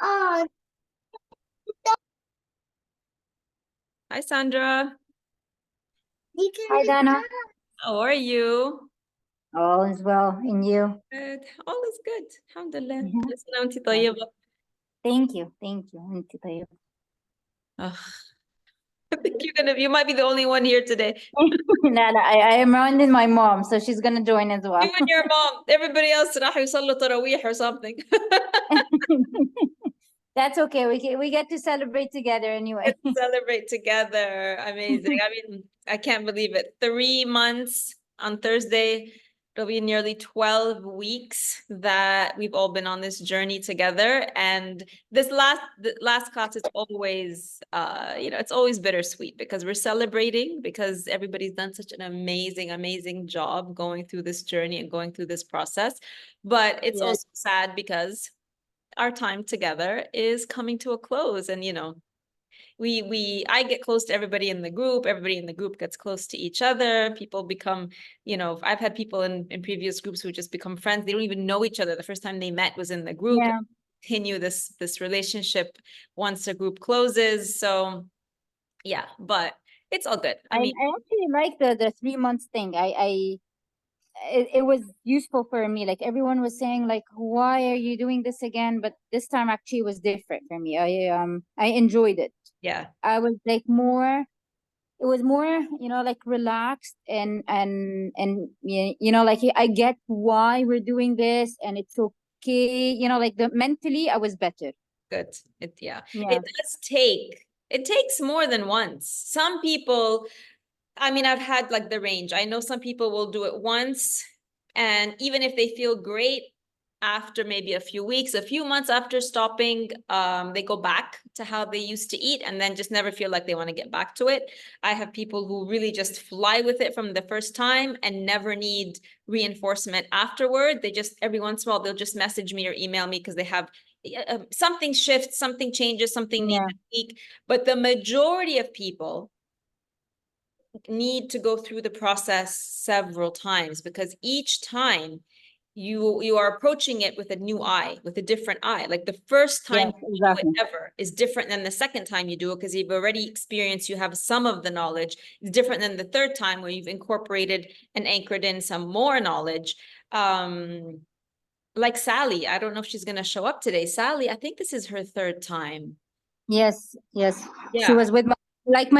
Oh, Hi, Sandra. Hi, Dana. How are you? All is well in you. Good. All is good. Alhamdulillah. Mhm. Listen, أنت Yes. طيبة. Thank you. Thank you. Auntie Tayo. Ugh, I think you might be the only one here today. Nana, I am rounding my mom, so she's gonna join as You well. and your mom. Everybody else راح يصلوا تراويح or something. That's okay. We get to celebrate together anyway. Get to celebrate together. Amazing. I mean, I can't believe it. 3 months on Thursday. It'll be nearly 12 weeks that we've all been on this journey together. And the last class is always it's always bittersweet because we're celebrating because everybody's done such an amazing, amazing job going through this journey and going through this process. But it's Yes. also sad because our time together is coming to a close. And I get close to everybody in the group, everybody in the group gets close to each other, people become, I've had people in previous groups who just become friends, they don't even know each other, the first time they met was in the group. Yeah. Continue this relationship once a group closes. So yeah, but it's all good. I I mean, actually like the 3 months thing. It was useful for me. Like everyone was saying, like, why are you doing this again? But this time actually was different for me. I enjoyed it. yeah, I was like more, it was more, like relaxed and like I get why we're doing this and it's okay. Like the mentally I was better. good. Yeah, Yeah. it takes more than once. Some people, I mean, I've had like the range. I know some people will do it once, and even if they feel great after maybe a few weeks, a few months after stopping, they go back to how they used to eat and then just never feel like they want to get back to it. I have people who really just fly with it from the first time and never need reinforcement afterward. They just, every once in a while, they'll just message me or email me because they have something shifts, something changes, something needs Yeah. a tweak. But the majority of people need to go through the process several times because each time you are approaching it with a new eye, with a different eye. Like the first time Yes, you do it exactly. ever is different than the second time you do it because you've already experienced, you have some of the knowledge. It's different than the third time where you've incorporated and anchored in some more knowledge. Like Sally, I don't know if she's going to show up today. Sally, I think this is her third time. Yes, yes. She Yeah. was with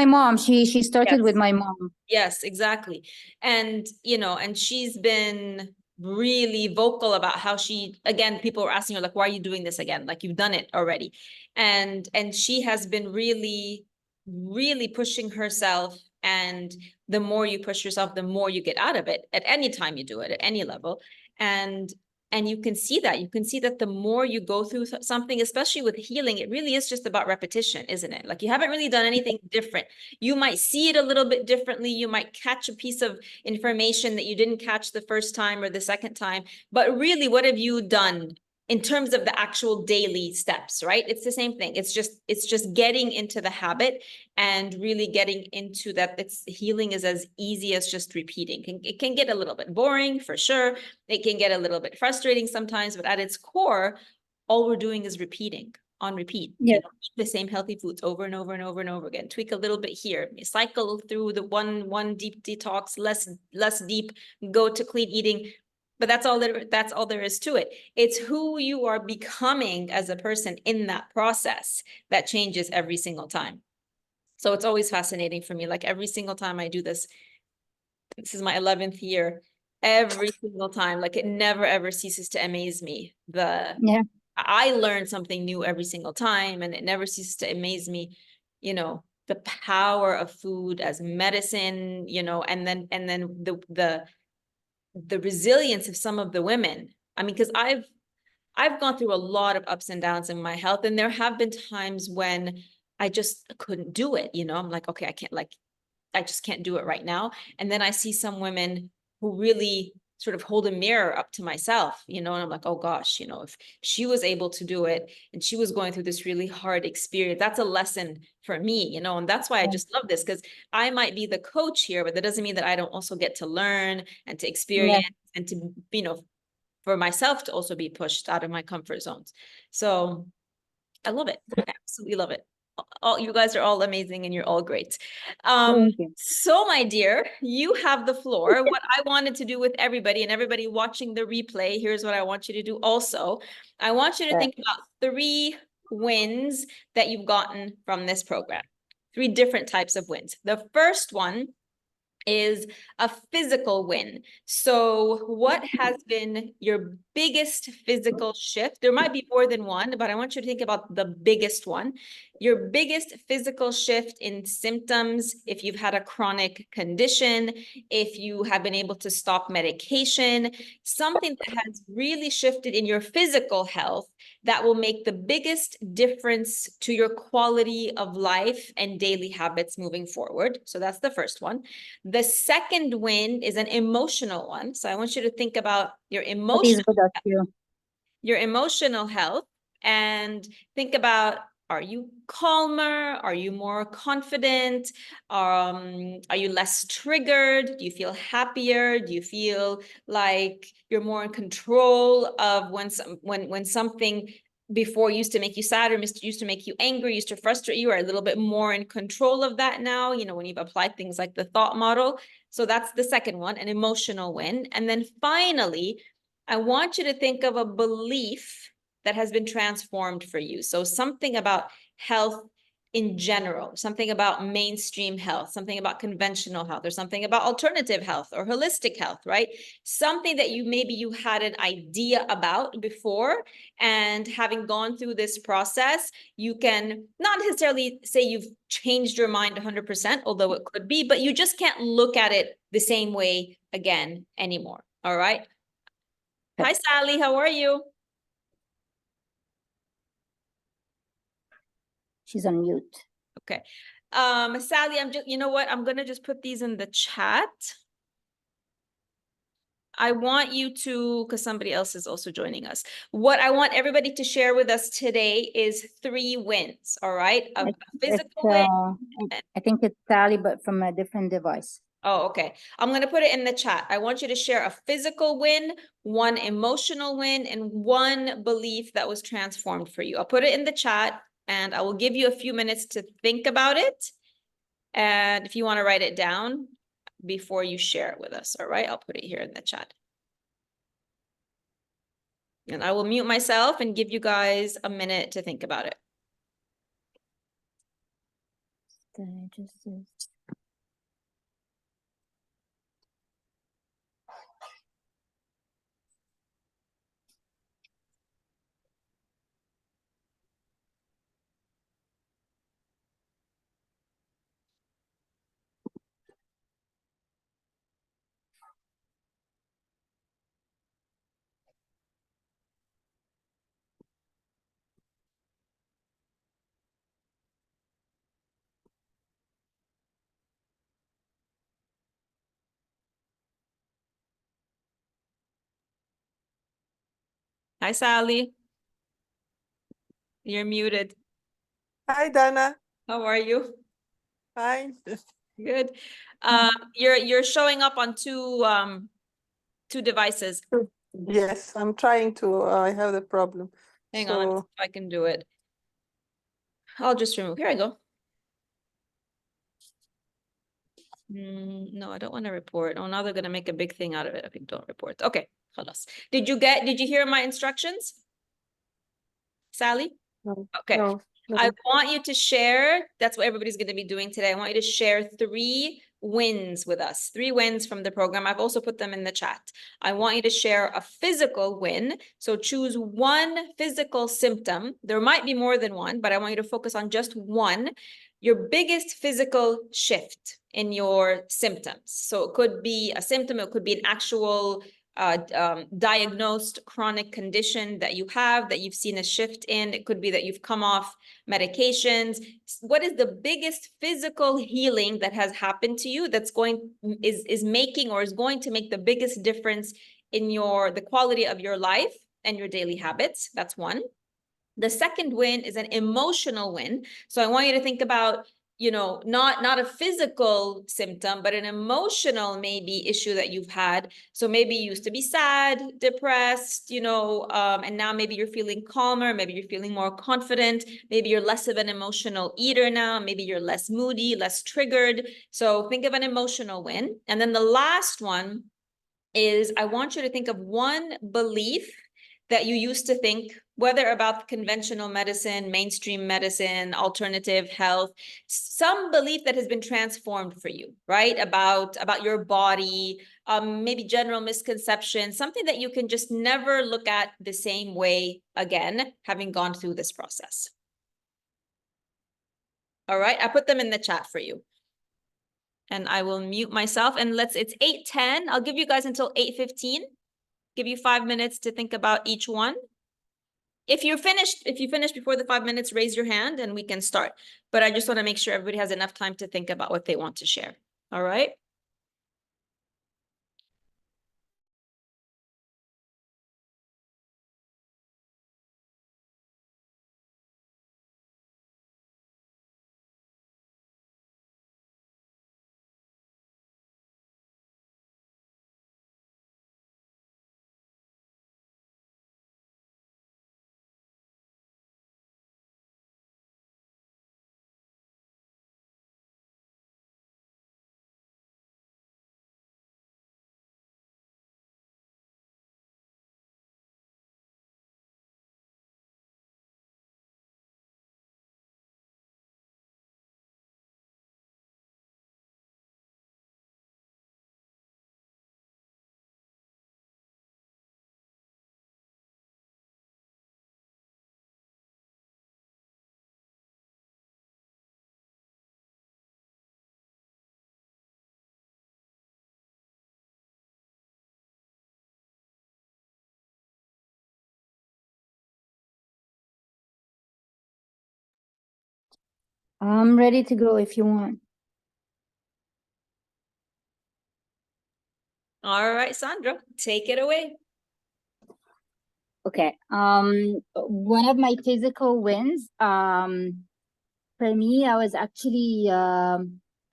my mom. She started with Yes. my mom. Yes, exactly. And, and she's been really vocal about how again, people were asking her, like, why are you doing this again? Like, you've done it already. And she has been really, really pushing herself. And the more you push yourself, the more you get out of it at any time you do it, at any level. And and you can see that the more you go through something, especially with healing, it really is just about repetition, isn't it? Like you haven't really done anything different. You might see it a little bit differently. You might catch a piece of information that you didn't catch the first time or the second time. But really, what have you done in terms of the actual daily steps, right? It's the same thing. It's just getting into the habit and really getting into that. It's healing is as easy as just repeating. It can get a little bit boring for sure. It can get a little bit frustrating sometimes, but at its core, all we're doing is repeating on repeat, Yes. eat the same healthy foods over and over and over and over again, tweak a little bit here, cycle through the one deep detox, less deep, go to clean eating. But that's all there is to it. It's who you are becoming as a person in that process that changes every single time. So it's always fascinating for me. Like every single time I do this is my 11th year. Every single time, like it never ever ceases to amaze me. Yeah. I learn something new every single time, and it never ceases to amaze me, the power of food as medicine, and then the resilience of some of the women. I mean, because I've gone through a lot of ups and downs in my health, and there have been times when I just couldn't do it. I'm like, okay, I just can't do it right now. And then I see some women who really sort of hold a mirror up to myself, and I'm like, oh gosh, if she was able to do it and she was going through this really hard experience, that's a lesson for me, and that's why I just love this, because I might be the coach here, but that doesn't mean that I don't also get to learn and to Yeah. experience and to, for myself to also be pushed out of my comfort zones. So I love it. I absolutely love it. All you guys are all amazing and you're all great. Thank you. So my dear, you have the floor. What I wanted to do with everybody and everybody watching the replay, here's what I want you to do also. I want you to think about 3 wins that you've gotten from this program. 3 different types of wins. The first one is a physical win. So what has been your biggest physical shift? There might be more than one, but I want you to think about the biggest one. Your biggest physical shift in symptoms, if you've had a chronic condition, if you have been able to stop medication, something that has really shifted in your physical health that will make the biggest difference to your quality of life and daily habits moving forward. So that's the first one. The second win is an emotional one. So I want you to think about your emotional health and think about, are you calmer? Are you more confident? Are you less triggered? Do you feel happier? Do you feel like you're more in control of when something before used to make you sad or used to make you angry, used to frustrate you, are a little bit more in control of that now, you know, when you've applied things like the thought model. So that's the second one, an emotional win. And then finally, I want you to think of a belief that has been transformed for you. So something about health in general, something about mainstream health, something about conventional health, or something about alternative health or holistic health, right? Something that maybe you had an idea about before, and having gone through this process, you can not necessarily say you've changed your mind 100%, although it could be, but you just can't look at it the same way again anymore. All right. Hi, Sally. How are you? She's on mute. Okay. Sally, you know what? I'm going to just put these in the chat. I want you to, because somebody else is also joining us. What I want everybody to share with us today is 3 wins. All right. A physical win. I think it's Sally, but from a different device. Oh, okay. I'm going to put it in the chat. I want you to share a physical win, 1 emotional win, and 1 belief that was transformed for you. I'll put it in the chat and I will give you a few minutes to think about it. And if you want to write it down before you share it with us, all right? I'll put it here in the chat. And I will mute myself and give you guys a minute to think about it. Hi, Sally. You're muted. Hi, Dana. How are you? Fine. Good. You're showing up on two devices. Yes, I'm trying to. I have the problem. Hang on, let me see if I can do it. I'll just remove. Here I go. No, I don't want to report. Oh, now they're gonna make a big thing out of it. Okay, don't report. Okay, خلاص. Did you hear my instructions, Sally? No, Okay. no. I want you to share, that's what everybody's going to be doing today. I want you to share 3 wins with us, 3 wins from the program. I've also put them in the chat. I want you to share a physical win. So choose 1 physical symptom. There might be more than one, but I want you to focus on just 1. Your biggest physical shift in your symptoms. So it could be a symptom, it could be an actual diagnosed chronic condition that you have, that you've seen a shift in. It could be that you've come off medications. What is the biggest physical healing that has happened to you that's is making or is going to make the biggest difference in the quality of your life and your daily habits? That's 1. The second win is an emotional win. So I want you to think about you know, not a physical symptom, but an emotional maybe issue that you've had. So maybe you used to be sad, depressed, you know, and now maybe you're feeling calmer, maybe you're feeling more confident, maybe you're less of an emotional eater now, maybe you're less moody, less triggered. So think of an emotional win. And then the last one is, I want you to think of one belief that you used to think, whether about conventional medicine, mainstream medicine, alternative health, some belief that has been transformed for you, right? About your body, maybe general misconception, something that you can just never look at the same way again, having gone through this process. All right, I put them in the chat for you. And I will mute myself, and it's 8:10. I'll give you guys until 8:15. Give you 5 minutes to think about each one. If you finish before the 5 minutes, raise your hand and we can start. But I just want to make sure everybody has enough time to think about what they want to share. All right. I'm ready to go if you want. All right, Sandra, take it away. Okay. One of my physical wins, for me, I was actually, I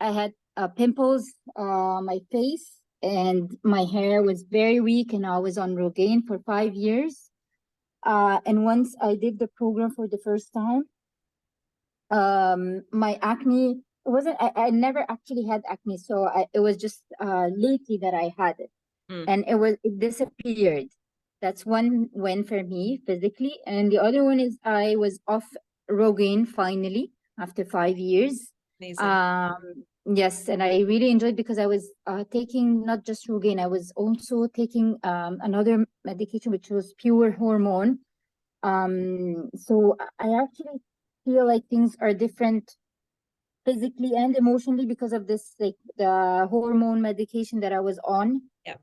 had pimples on my face, and my hair was very weak, and I was on Rogaine for 5 years. And once I did the program for the first time, my acne, it wasn't, I never actually had acne, so it was just lately that I had it. And it disappeared. That's one win for me physically. And the other one is I was off Rogaine finally after 5 years. Amazing. Yes, and I really enjoyed because I was taking not just Rogaine, I was also taking another medication which was pure hormone. So I actually feel like things are different physically and emotionally because of this, like the hormone medication that I was on. Yeah.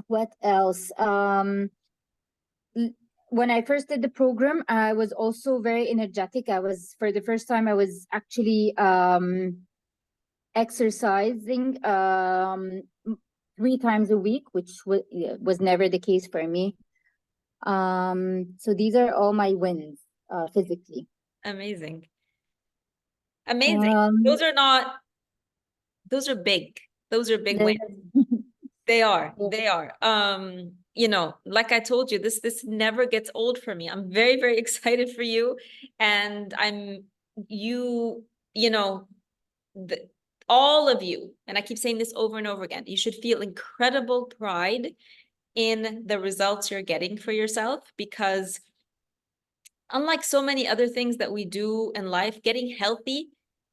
What else? When I first did the program, I was also very energetic. For the first time, I was actually exercising 3 times a week, which was never the case for me. So these are all my wins physically. Amazing. Amazing. Those are big. Those are big wins. They are. You know, like I told you, this never gets old for me. I'm very, very excited for you. And you know, all of you, and I keep saying this over and over again, you should feel incredible pride in the results you're getting for yourself, because unlike so many other things that we do in life, getting healthy,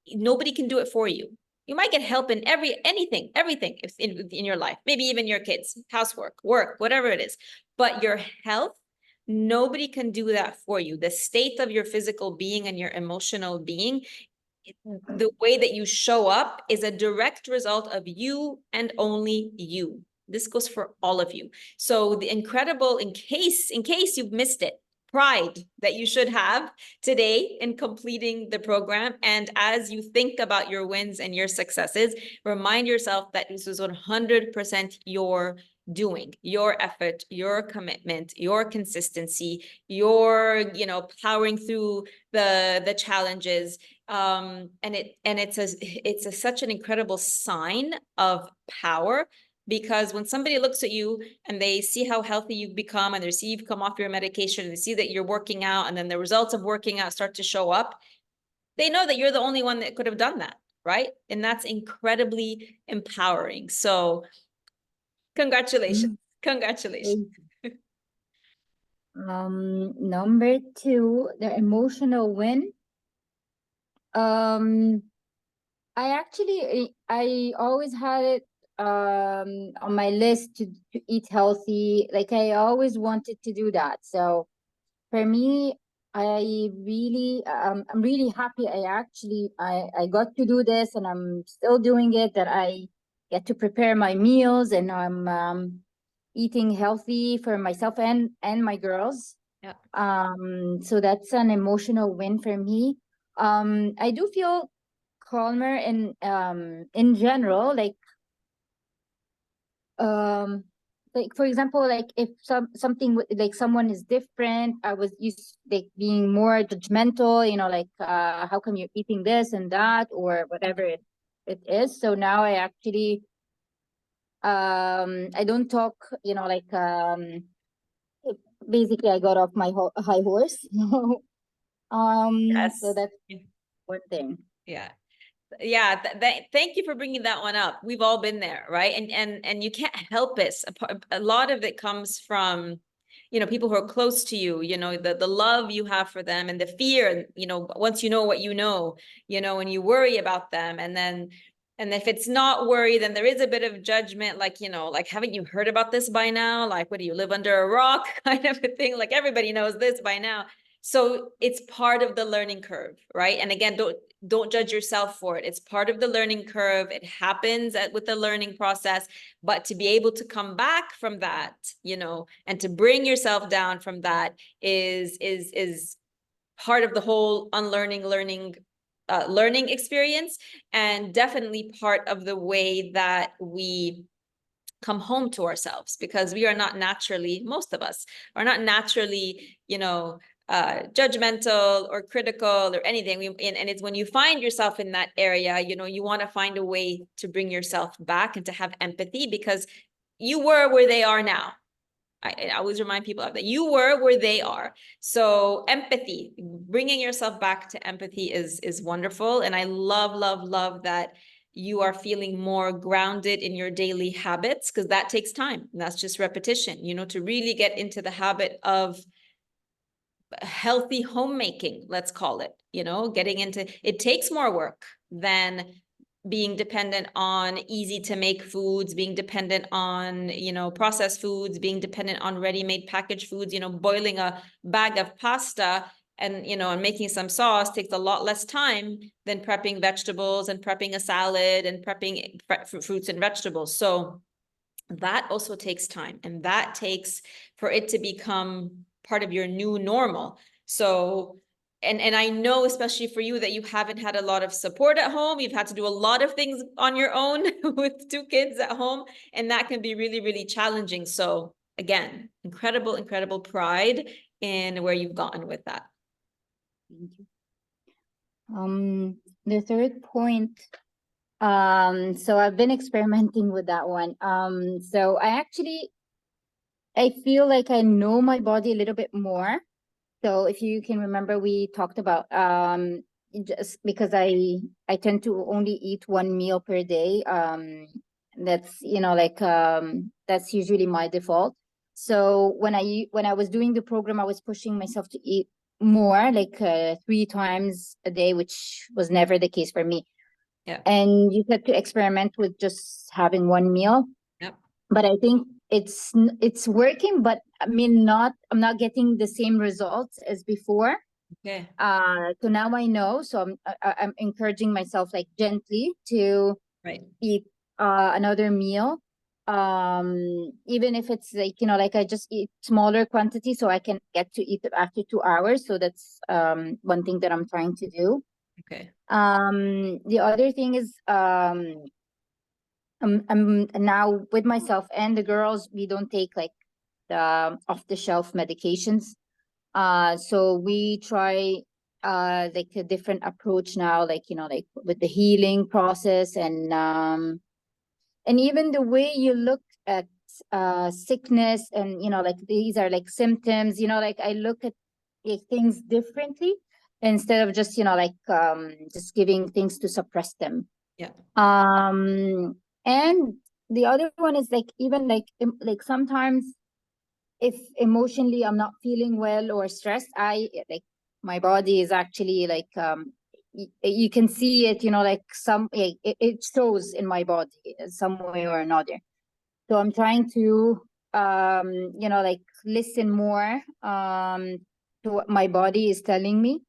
nobody can do it for you. You might get help in everything in your life, maybe even your kids, housework, work, whatever it is. But your health, nobody can do that for you. The state of your physical being and your emotional being, the way that you show up is a direct result of you and only you. This goes for all of you. So the incredible, in case you've missed it, pride that you should have today in completing the program. And as you think about your wins and your successes, remind yourself that this was 100% your doing, your effort, your commitment, your consistency, your, you know, powering through the challenges. And it's such an incredible sign of power, because when somebody looks at you and they see how healthy you've become, and they see you've come off your medication, and they see that you're working out, and then the results of working out start to show up, they know that you're the only one that could have done that, right? And that's incredibly empowering. So congratulations. Congratulations. Number two, the emotional win. I always had it on my list to eat healthy. Like I always wanted to do that. So for me, I'm really happy I got to do this, and I'm still doing it, that I get to prepare my meals, and I'm eating healthy for myself and my girls. Yeah. So that's an emotional win for me. I do feel calmer in general, like for example, like if like someone is different, I was used like being more judgmental, you know, like how come you're eating this and that, or whatever it is. So now I actually I don't talk, you know, like basically I got off my high horse. Yes. So that's one thing. Yeah. Yeah, thank you for bringing that one up. We've all been there, right? And you can't help it. A lot of it comes from, you know, people who are close to you, you know, the love you have for them, and the fear, you know, once you know what you know, and you worry about them, and if it's not worry, then there is a bit of judgment, like, you know, like, haven't you heard about this by now? Like, what do you live under a rock kind of a thing? Like, everybody knows this by now. So it's part of the learning curve, right? And again, don't judge yourself for it. It's part of the learning curve. It happens with the learning process, but to be able to come back from that, you know, and to bring yourself down from that is part of the whole unlearning, learning experience, and definitely part of the way that we come home to ourselves, because we are not naturally, most of us are not naturally, you know, judgmental or critical or anything. And it's when you find yourself in that area, you know, you want to find a way to bring yourself back and to have empathy, because you were where they are now. I always remind people of that. You were where they are. So empathy, bringing yourself back to empathy is wonderful. And I love that you are feeling more grounded in your daily habits, because that takes time. And that's just repetition, you know, to really get into the habit of healthy homemaking, let's call it, you know, getting into it takes more work than being dependent on easy to make foods, being dependent on, you know, processed foods, being dependent on ready-made packaged foods. You know, boiling a bag of pasta and, you know, and making some sauce takes a lot less time than prepping vegetables and prepping a salad and prepping fruits and vegetables. So that also takes time, and that takes for it to become part of your new normal. So, and I know, especially for you, that you haven't had a lot of support at home. You've had to do a lot of things on your own with 2 kids at home, and that can be really challenging. So again, incredible pride in where you've gotten with that. Thank you. The third point, so I've been experimenting with that one. So I feel like I know my body a little bit more. So if you can remember, we talked about just because I tend to only eat 1 meal per day. That's, you know, like that's usually my default. So when I was doing the program, I was pushing myself to eat more, like 3 times a day, which was never the case for me. Yeah. And you said to experiment with just having 1 meal. Yep. But I think it's working, but I mean, I'm not getting the same results as before. Okay. So now I know. So I'm encouraging myself, like, gently to eat another meal. Even if it's like, you know, like I just eat smaller quantity so I can get to eat after 2 hours. So that's one thing that I'm trying to do. Okay. The other thing is I'm now with myself and the girls, we don't take like the off-the-shelf medications. So we try like a different approach now, like, you know, like with the healing process and even the way you look at sickness, and you know, like these are like symptoms, you know, like I look at things differently instead of just, you know, like just giving things to suppress them. Yeah. And the other one is like, even like sometimes if emotionally I'm not feeling well or stressed, I like my body is actually like you can see it, you know, like it shows in my body some way or another. So I'm trying to you know, like listen more to what my body is telling me.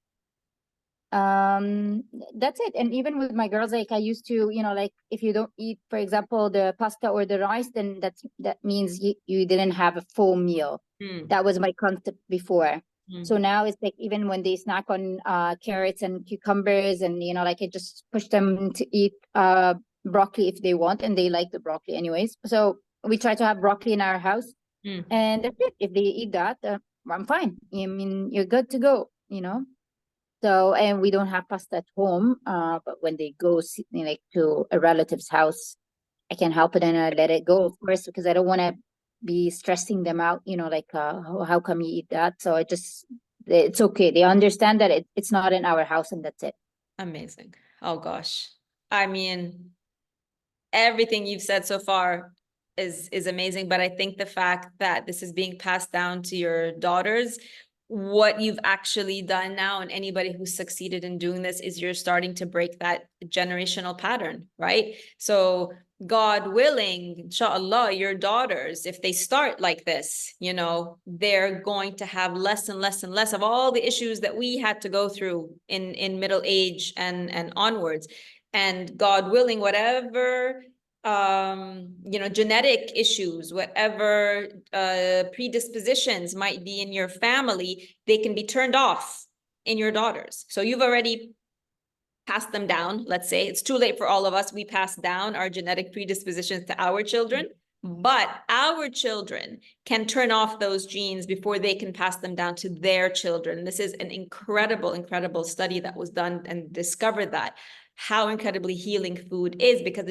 That's it. And even with my girls, like I used to, you know, like if you don't eat, for example, the pasta or the rice, then that means you didn't have a full meal. That was my concept before. So now it's like even when they snack on carrots and cucumbers, and you know, like I just push them to eat broccoli if they want, and they like the broccoli anyways. So we try to have broccoli in our house, and that's it. If they eat that, I'm fine. I mean, you're good to go, you know. So, and we don't have pasta at home, but when they go like to a relative's house, I can help it and I let it go, of course, because I don't want to be stressing them out, you know, like, how come you eat that? So it's okay. They understand that it's not in our house and that's it. Amazing. Oh gosh. I mean, everything you've said so far is amazing, but I think the fact that this is being passed down to your daughters, what you've actually done now, and anybody who's succeeded in doing this, is you're starting to break that generational pattern, right? So God willing, inshallah, your daughters, if they start like this, you know, they're going to have less and less and less of all the issues that we had to go through in middle age and onwards. And God willing, whatever you know, genetic issues, whatever predispositions might be in your family, they can be turned off in your daughters. So you've already passed them down. Let's say it's too late for all of us. We pass down our genetic predispositions to our children, but our children can turn off those genes before they can pass them down to their children. This is an incredible, incredible study that was done and discovered that how incredibly healing food is, because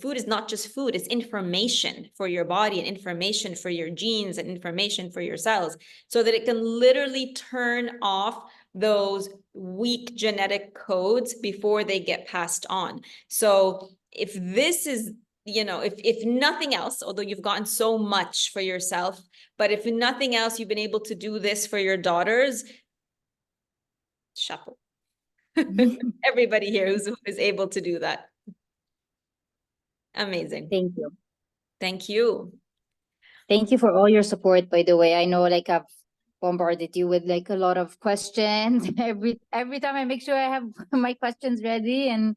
food is not just food, it's information for your body and information for your genes and information for your cells, so that it can literally turn off those weak genetic codes before they get passed on. So if this is, you know, if nothing else, although you've gotten so much for yourself, but if nothing else, you've been able to do this for your daughters, chapeau. Everybody here who is able to do that. Amazing. Thank you. Thank you. Thank you for all your support, by the way. I know like I've bombarded you with like a lot of questions. Every time I make sure I have my questions ready, and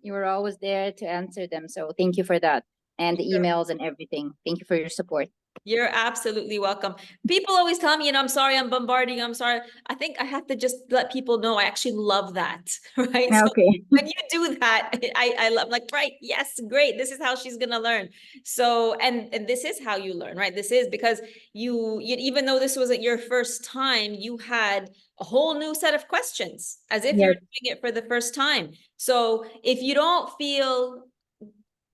you were always there to answer them. So thank you for that. And the emails and everything. Thank you for your support. You're absolutely welcome. People always tell me, you know, I'm sorry, I'm bombarding, I'm sorry. I think I have to just let people know I actually love that, right? So Okay. when you do that, I love, like, right, yes, great. This is how she's gonna learn. So, and this is how you learn, right? This is because you even though this wasn't your first time, you had a whole new set of questions as if you're Yes. doing it for the first time. So if you don't feel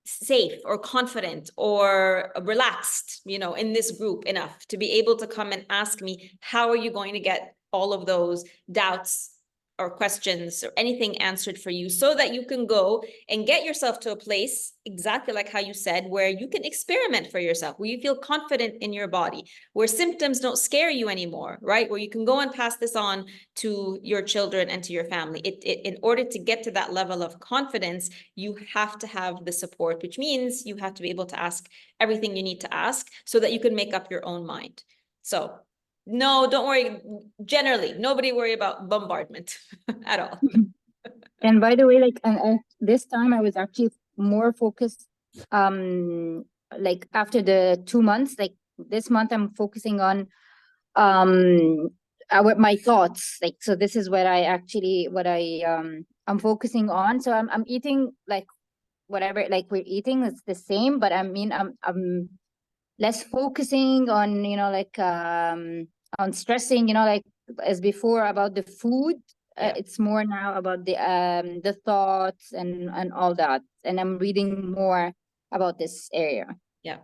safe or confident or relaxed, you know, in this group enough to be able to come and ask me, how are you going to get all of those doubts or questions or anything answered for you, so that you can go and get yourself to a place, exactly like how you said, where you can experiment for yourself, where you feel confident in your body, where symptoms don't scare you anymore, right? Where you can go and pass this on to your children and to your family. In order to get to that level of confidence, you have to have the support, which means you have to be able to ask everything you need to ask so that you can make up your own mind. So no, don't worry. Generally, nobody worry about bombardment at all. And by the way, like, and this time I was actually more focused, like after the 2 months, like this month I'm focusing on, my thoughts. Like, so this is what I'm focusing on. So I'm eating like whatever like we're eating, it's the same, but I mean I'm less focusing on, you know, like on stressing, you know, like as before about the food. Yeah. It's more now about the thoughts and all that, and I'm reading more about this area. Yeah.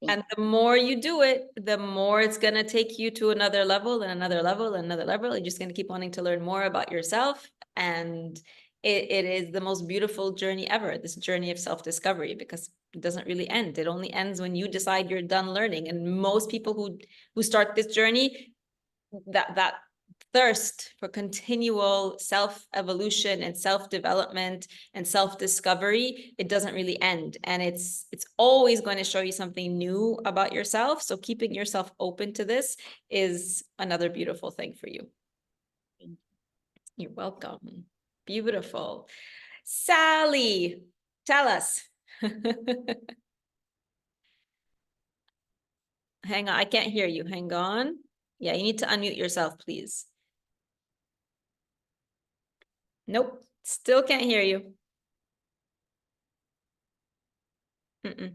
Yeah. And the more you do it, the more it's going to take you to another level and another level and another level. You're just going to keep wanting to learn more about yourself. And it is the most beautiful journey ever, this journey of self-discovery, because it doesn't really end. It only ends when you decide you're done learning. And most people who start this journey, that thirst for continual self-evolution and self-development and self-discovery, it doesn't really end. And it's always going to show you something new about yourself. So keeping yourself open to this is another beautiful thing for you. You're welcome. Beautiful. Sally, tell us. Hang on, I can't hear you. Hang on. Yeah, you need to unmute yourself, please. Nope, still can't hear you. Mm-mm.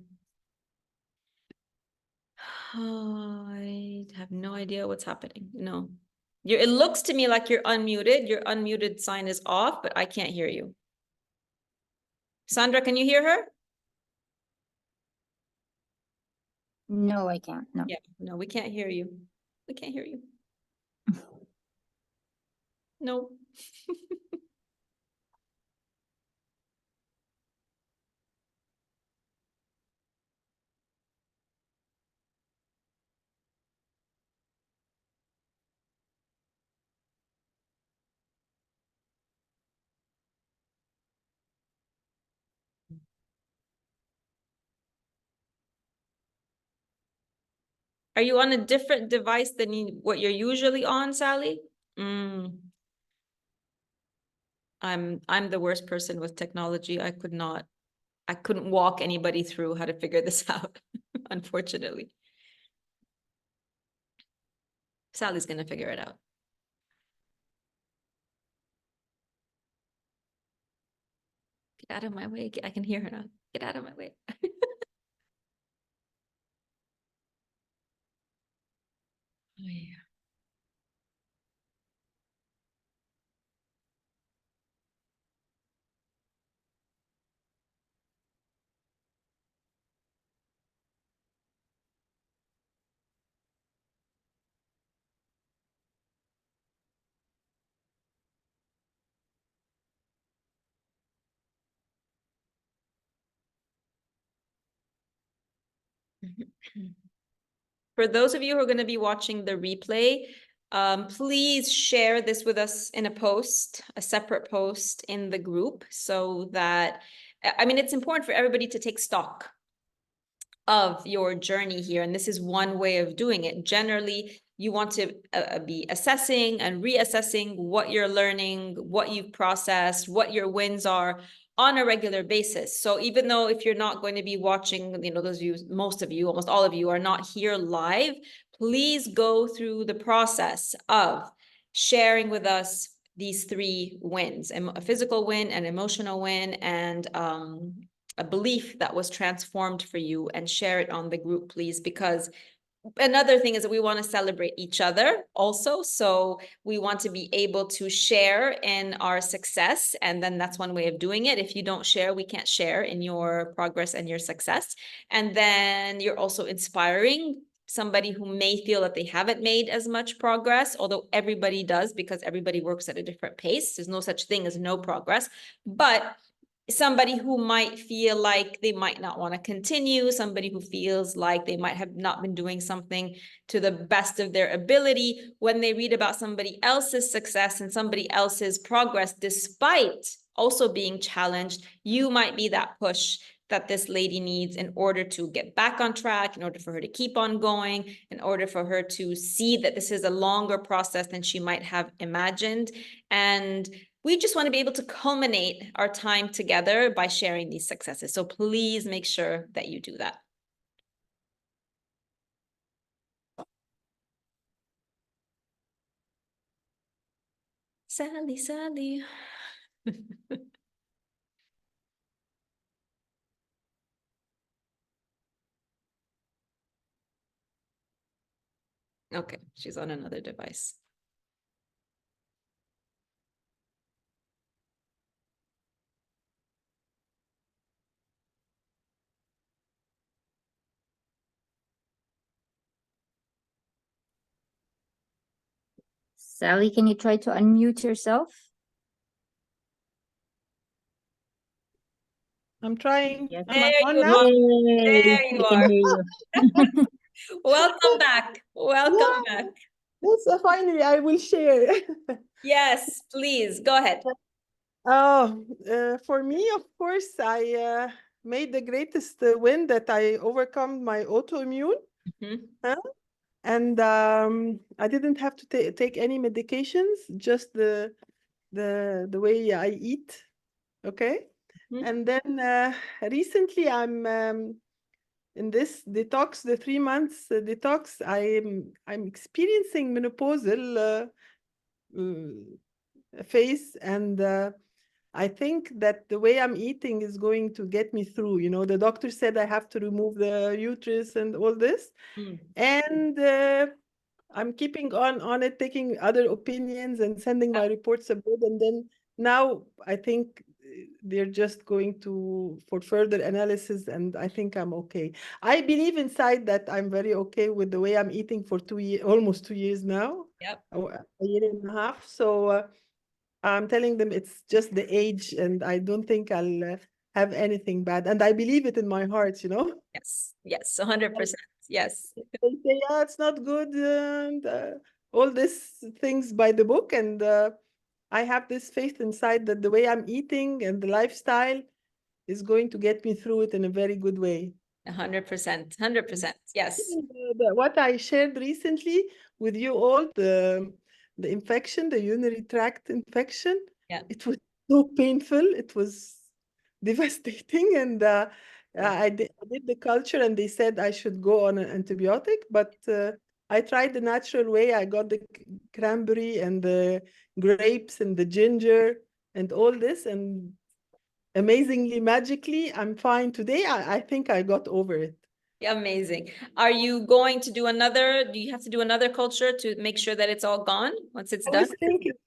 I have no idea what's happening. No. It looks to me like you're unmuted. Your unmuted sign is off, but I can't hear you. Sandra, can you hear her? No, I can't. No. Yeah, no, we can't hear you. We can't hear you. No. Are you on a different device than what you're usually on, Sally? I'm the worst person with technology. I couldn't walk anybody through how to figure this out, unfortunately. Sally's gonna figure it out. Get out of my way. I can hear her now. Get out of my way. Oh, yeah. For those of you who are going to be watching the replay, please share this with us in a separate post in the group, so that, I mean, it's important for everybody to take stock of your journey here. And this is one way of doing it. Generally, you want to be assessing and reassessing what you're learning, what you've processed, what your wins are on a regular basis. So even though if you're not going to be watching, you know, those of you, most of you, almost all of you are not here live, please go through the process of sharing with us these 3 wins: a physical win, an emotional win, and a belief that was transformed for you, and share it on the group, please, because another thing is that we want to celebrate each other also. So we want to be able to share in our success. And then that's one way of doing it. If you don't share, we can't share in your progress and your success. And then you're also inspiring somebody who may feel that they haven't made as much progress, although everybody does, because everybody works at a different pace. There's no such thing as no progress. But somebody who might feel like they might not want to continue, somebody who feels like they might have not been doing something to the best of their ability, when they read about somebody else's success and somebody else's progress, despite also being challenged, you might be that push that this lady needs in order to get back on track, in order for her to keep on going, in order for her to see that this is a longer process than she might have imagined. And we just want to be able to culminate our time together by sharing these successes. So please make sure that you do that. Sally, Sally. Okay, she's on another device. Sally, can you try to unmute yourself? I'm trying. Yes. Am I There on you now? are. Yay, There you we can are. hear you. Welcome back. Welcome back. Yes, finally, I will share. Yes, please go ahead. Oh, for me, of course, I made the greatest win that I overcome my autoimmune. Mhm. Huh? And I didn't have to take any medications, just the way I eat. Okay. Mhm. And then recently I'm in this detox, the 3 months detox, I'm experiencing menopausal phase, and I think that the way I'm eating is going to get me through. You know, the doctor said I have to remove the uterus and all this, Mm. and I'm keeping on it, taking other opinions and sending my reports abroad. And then now I think they're just going to for further analysis, and I think I'm okay. I believe inside that I'm very okay with the way I'm eating for 2 years, almost 2 years now, Yep. a year and a half. So I'm telling them it's just the age, and I don't think I'll have anything bad. And I believe it in my heart, you know. Yes. Yes. 100%. Yes. They say, yeah, it's not good, and all these things by the book. And I have this faith inside that the way I'm eating and the lifestyle is going to get me through it in a very good way. 100%. 100%. Yes. What I shared recently with you all, the infection, the urinary tract infection, Yeah. it was so painful. It was devastating. And Yeah. I did the culture, and they said I should go on an antibiotic, but I tried the natural way. I got the cranberry and the grapes and the ginger and all this, and amazingly, magically, I'm fine today. I think I got over it. Amazing. Are you going to do another? Do you have to do another culture to make sure that it's all gone once it's done?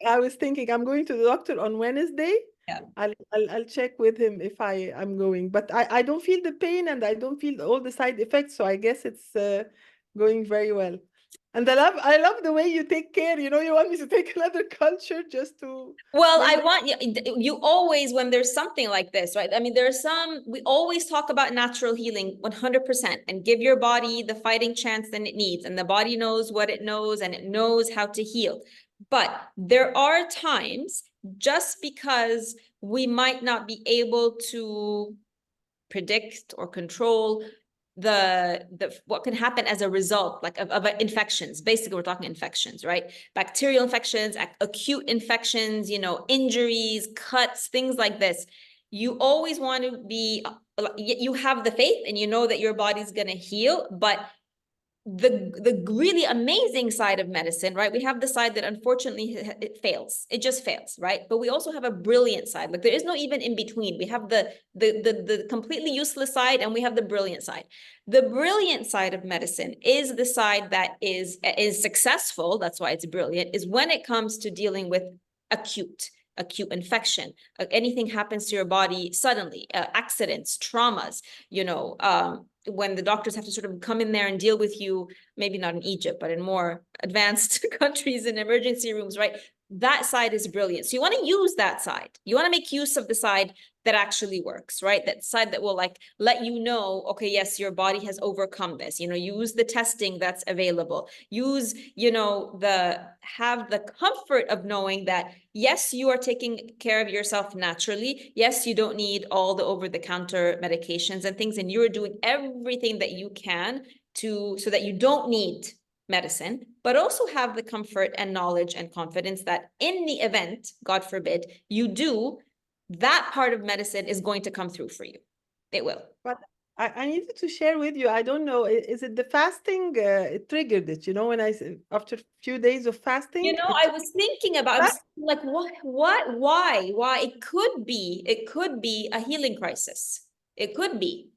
I was thinking I'm going to the doctor on Wednesday. Yeah. I'll check with him if I'm going. But I don't feel the pain, and I don't feel all the side effects. So I guess it's going very well. And I love the way you take care. You know, you want me to take another culture just to Well, I make want you always, when there's something like this, right? I mean, we always talk about natural healing 100% and give your body the fighting chance that it needs. And the body knows what it knows, and it knows how to heal. But there are times, just because we might not be able to predict or control the what can happen as a result, like of infections. Basically, we're talking infections, right? Bacterial infections, acute infections, injuries, cuts, things like this. You always want to be, you have the faith and you know that your body's going to heal, but the really amazing side of medicine, right? We have the side that unfortunately it fails. It just fails, right? But we also have a brilliant side. Like, there is no even in between. We have the completely useless side, and we have the brilliant side. The brilliant side of medicine is the side that is successful. That's why it's brilliant, is when it comes to dealing with acute infection. Anything happens to your body suddenly, accidents, traumas, when the doctors have to sort of come in there and deal with you, maybe not in Egypt, but in more advanced countries in emergency rooms, right? That side is brilliant. So you want to use that side. You want to make use of the side that actually works, right? That side that will let you know, okay, yes, your body has overcome this. Use the testing that's available. Use, have the comfort of knowing that, yes, you are taking care of yourself naturally. Yes, you don't need all the over-the-counter medications and things, and you're doing everything that you can so that you don't need medicine, but also have the comfort and knowledge and confidence that in the event, God forbid, you do, that part of medicine is going to come through for you. It will. But I needed to share with you. I don't know. Is it the fasting? It triggered it. When after a few days of fasting, I was thinking about, like, what, why? It could be a healing crisis. It could be.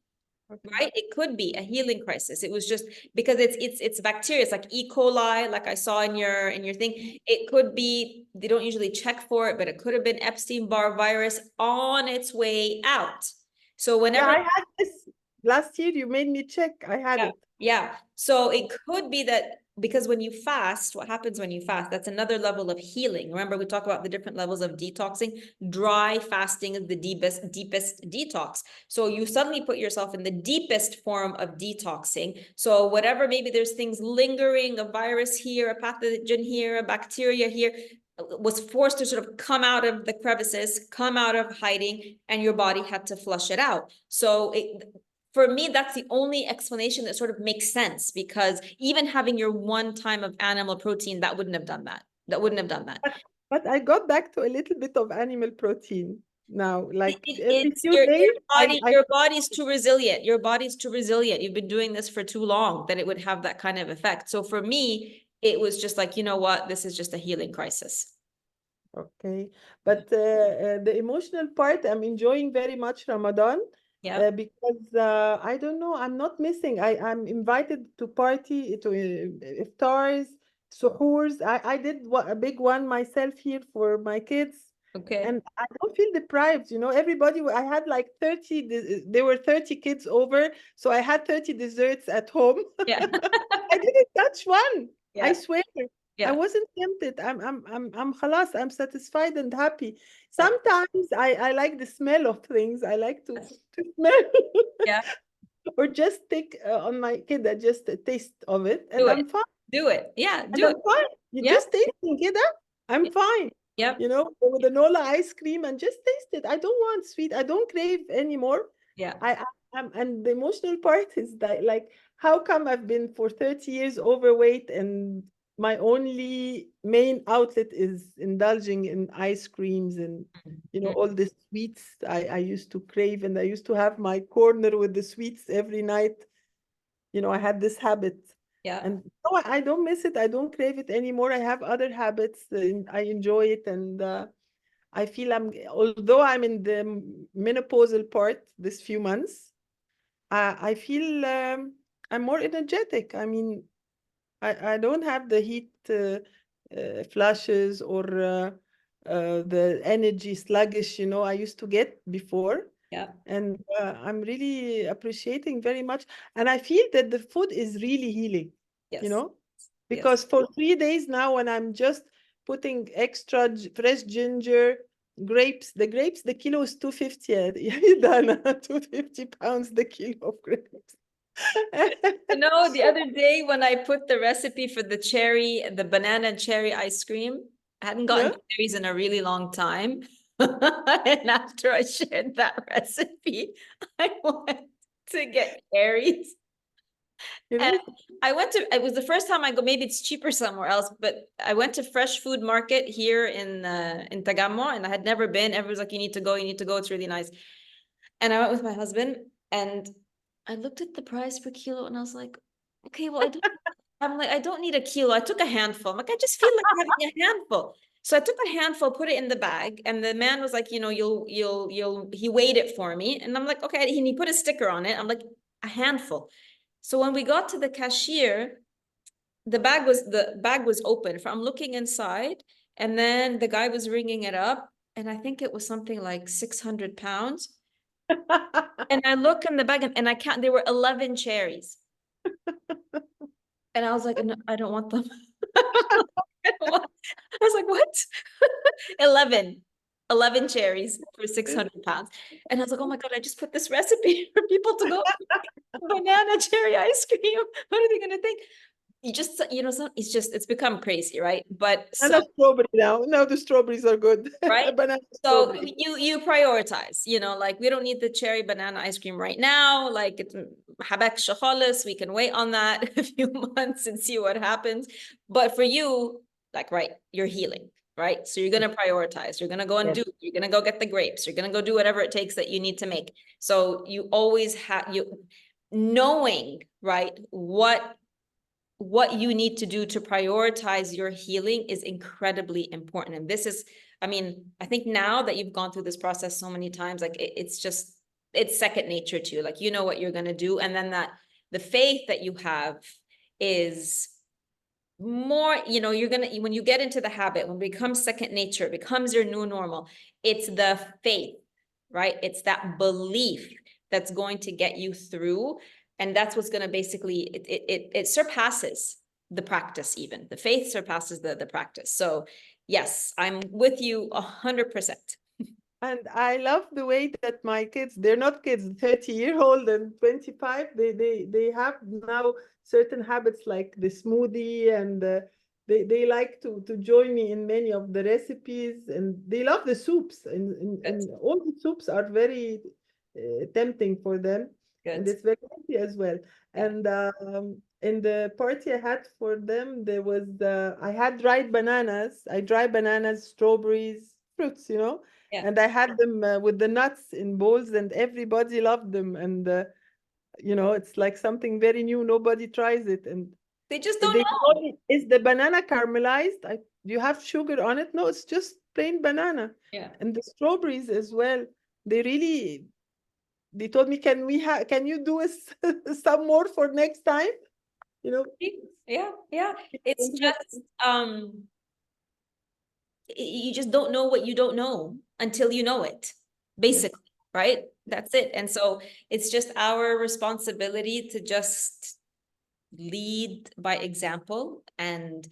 Okay. right? It could be a healing crisis. It was just because it's bacteria. It's like E. coli, like I saw in your thing. It could be, they don't usually check for it, but it could have been Epstein-Barr virus on its way out. So Yeah, whenever, I had this last year. You made me check. I had yeah, it. yeah. So it could be that, because when you fast, what happens when you fast? That's another level of healing. Remember, we talk about the different levels of detoxing. Dry fasting is the deepest detox. So you suddenly put yourself in the deepest form of detoxing. So whatever, maybe there's things lingering, a virus here, a pathogen here, a bacteria here, was forced to sort of come out of the crevices, come out of hiding, and your body had to flush it out. So for me, that's the only explanation that sort of makes sense, because even having your one time of animal protein, that wouldn't have done that. That wouldn't have done that. But I got back to a little bit of animal protein now. Like every It's few days, your body's too resilient. Your body's too resilient. You've been doing this for too long that it would have that kind of effect. So for me, it was just like, you know what, this is just a healing crisis. Okay, but the emotional part, I'm enjoying very much Ramadan Yeah. because I don't know, I'm not missing. I'm invited to party, to iftars, suhoors. I did a big one myself here for my kids, Okay. and I don't feel deprived. You know, everybody, I had like 30, there were 30 kids over, so I had 30 desserts at home. Yeah. I didn't touch one, I Yeah. swear. I Yeah. wasn't tempted. I'm khalas. I'm satisfied and happy. Yeah. Sometimes I like the smell of things. I like to smell Yeah. or just take on my kid just a taste of it, and Do it. I'm fine. Do it. Yeah. And Do I'm it. fine. You Yeah. just tasting it, I'm fine. Yep. You know, with the Nola ice cream and just taste it. I don't want sweet. I don't crave anymore. Yeah. And the emotional part is that, like, how come I've been for 30 years overweight and my only main outlet is indulging in ice creams and, you know, Mm. all the sweets I used to crave, and I used to have my corner with the sweets every night. You know, I had this habit. Yeah. And no, I don't miss it. I don't crave it anymore. I have other habits and I enjoy it. And I feel although I'm in the menopausal part this few months, I feel I'm more energetic. I mean, I don't have the heat flashes or the energy sluggish, you know, I used to get before. Yeah. And I'm really appreciating very much. And I feel that the food is really healing, you Yes. know, Yes. because for 3 days now, when I'm just putting extra fresh ginger, grapes, the kilo is 250. Dana, 250 pounds the kilo of grapes. You know, the other day when I put the recipe for the banana and cherry ice cream, I hadn't gotten Yeah. cherries in a really long time. And after I shared that recipe, I went to get cherries. You And know, it was the first time I go, maybe it's cheaper somewhere else, but I went to Fresh Food Market here in Tagamo, and I had never been. Everyone's like, you need to go, it's really nice. And I went with my husband, and I looked at the price per kilo, and I was like, okay, well, I don't need a kilo. I took a handful. I'm like, I just feel like having a handful. So I took a handful, put it in the bag, and the man was like, you know, he weighed it for me. And I'm like, okay, and he put a sticker on it. I'm like, a handful. So when we got to the cashier, the bag was open. I'm looking inside, and then the guy was ringing it up, and I think it was something like 600 pounds. And I look in the bag, and I count, there were 11 cherries. And I was like, no, I don't want them. I was like, what? 11 cherries for 600 pounds. And I was like, oh my God, I just put this recipe for people to go banana cherry ice cream. What are they going to think? It's become crazy, right? But and so, a strawberry now. Now the strawberries are good. right? Banana So strawberry. you prioritize, like we don't need the cherry banana ice cream right now. Like it's habak shachalis, we can wait on that a few months and see what happens. But for you, like, right, you're healing, right? So you're gonna prioritize. You're gonna go and Yes. you're gonna go get the grapes. You're gonna go do whatever it takes that you need to make. So you always have knowing, right, what you need to do to prioritize your healing is incredibly important. And this is, I mean, I think now that you've gone through this process so many times, like it's just, it's second nature to you. Like, you know what you're going to do. And then that the faith that you have is more, you know, you're going to, when you get into the habit, when it becomes second nature, it becomes your new normal, it's the faith, right? It's that belief that's going to get you through. And that's what's going to basically, it surpasses the practice. Even the faith surpasses the practice. So yes, I'm with you 100%. And I love the way that my kids, they're not kids, 30-year-old and 25, they have now certain habits like the smoothie, and they like to join me in many of the recipes, and they love the soups, and all the soups are very tempting for them, and Good. it's very healthy as well. Yeah. And in the party I had for them, there was I had dried bananas, strawberries, fruits, you know. Yeah. And I had them with the nuts in bowls, and everybody loved them. And you know, it's like something very new. Nobody tries it, and They just don't they know. told me, "Is the banana caramelized? Do you have sugar on it?" No, it's just plain banana. Yeah. And the strawberries as well. They really, they told me, can you do us some more for next time? You know, Yeah, yeah. It's just you just don't know what you don't know until you know it, basically, right? That's it. And so it's just our responsibility to just lead by example and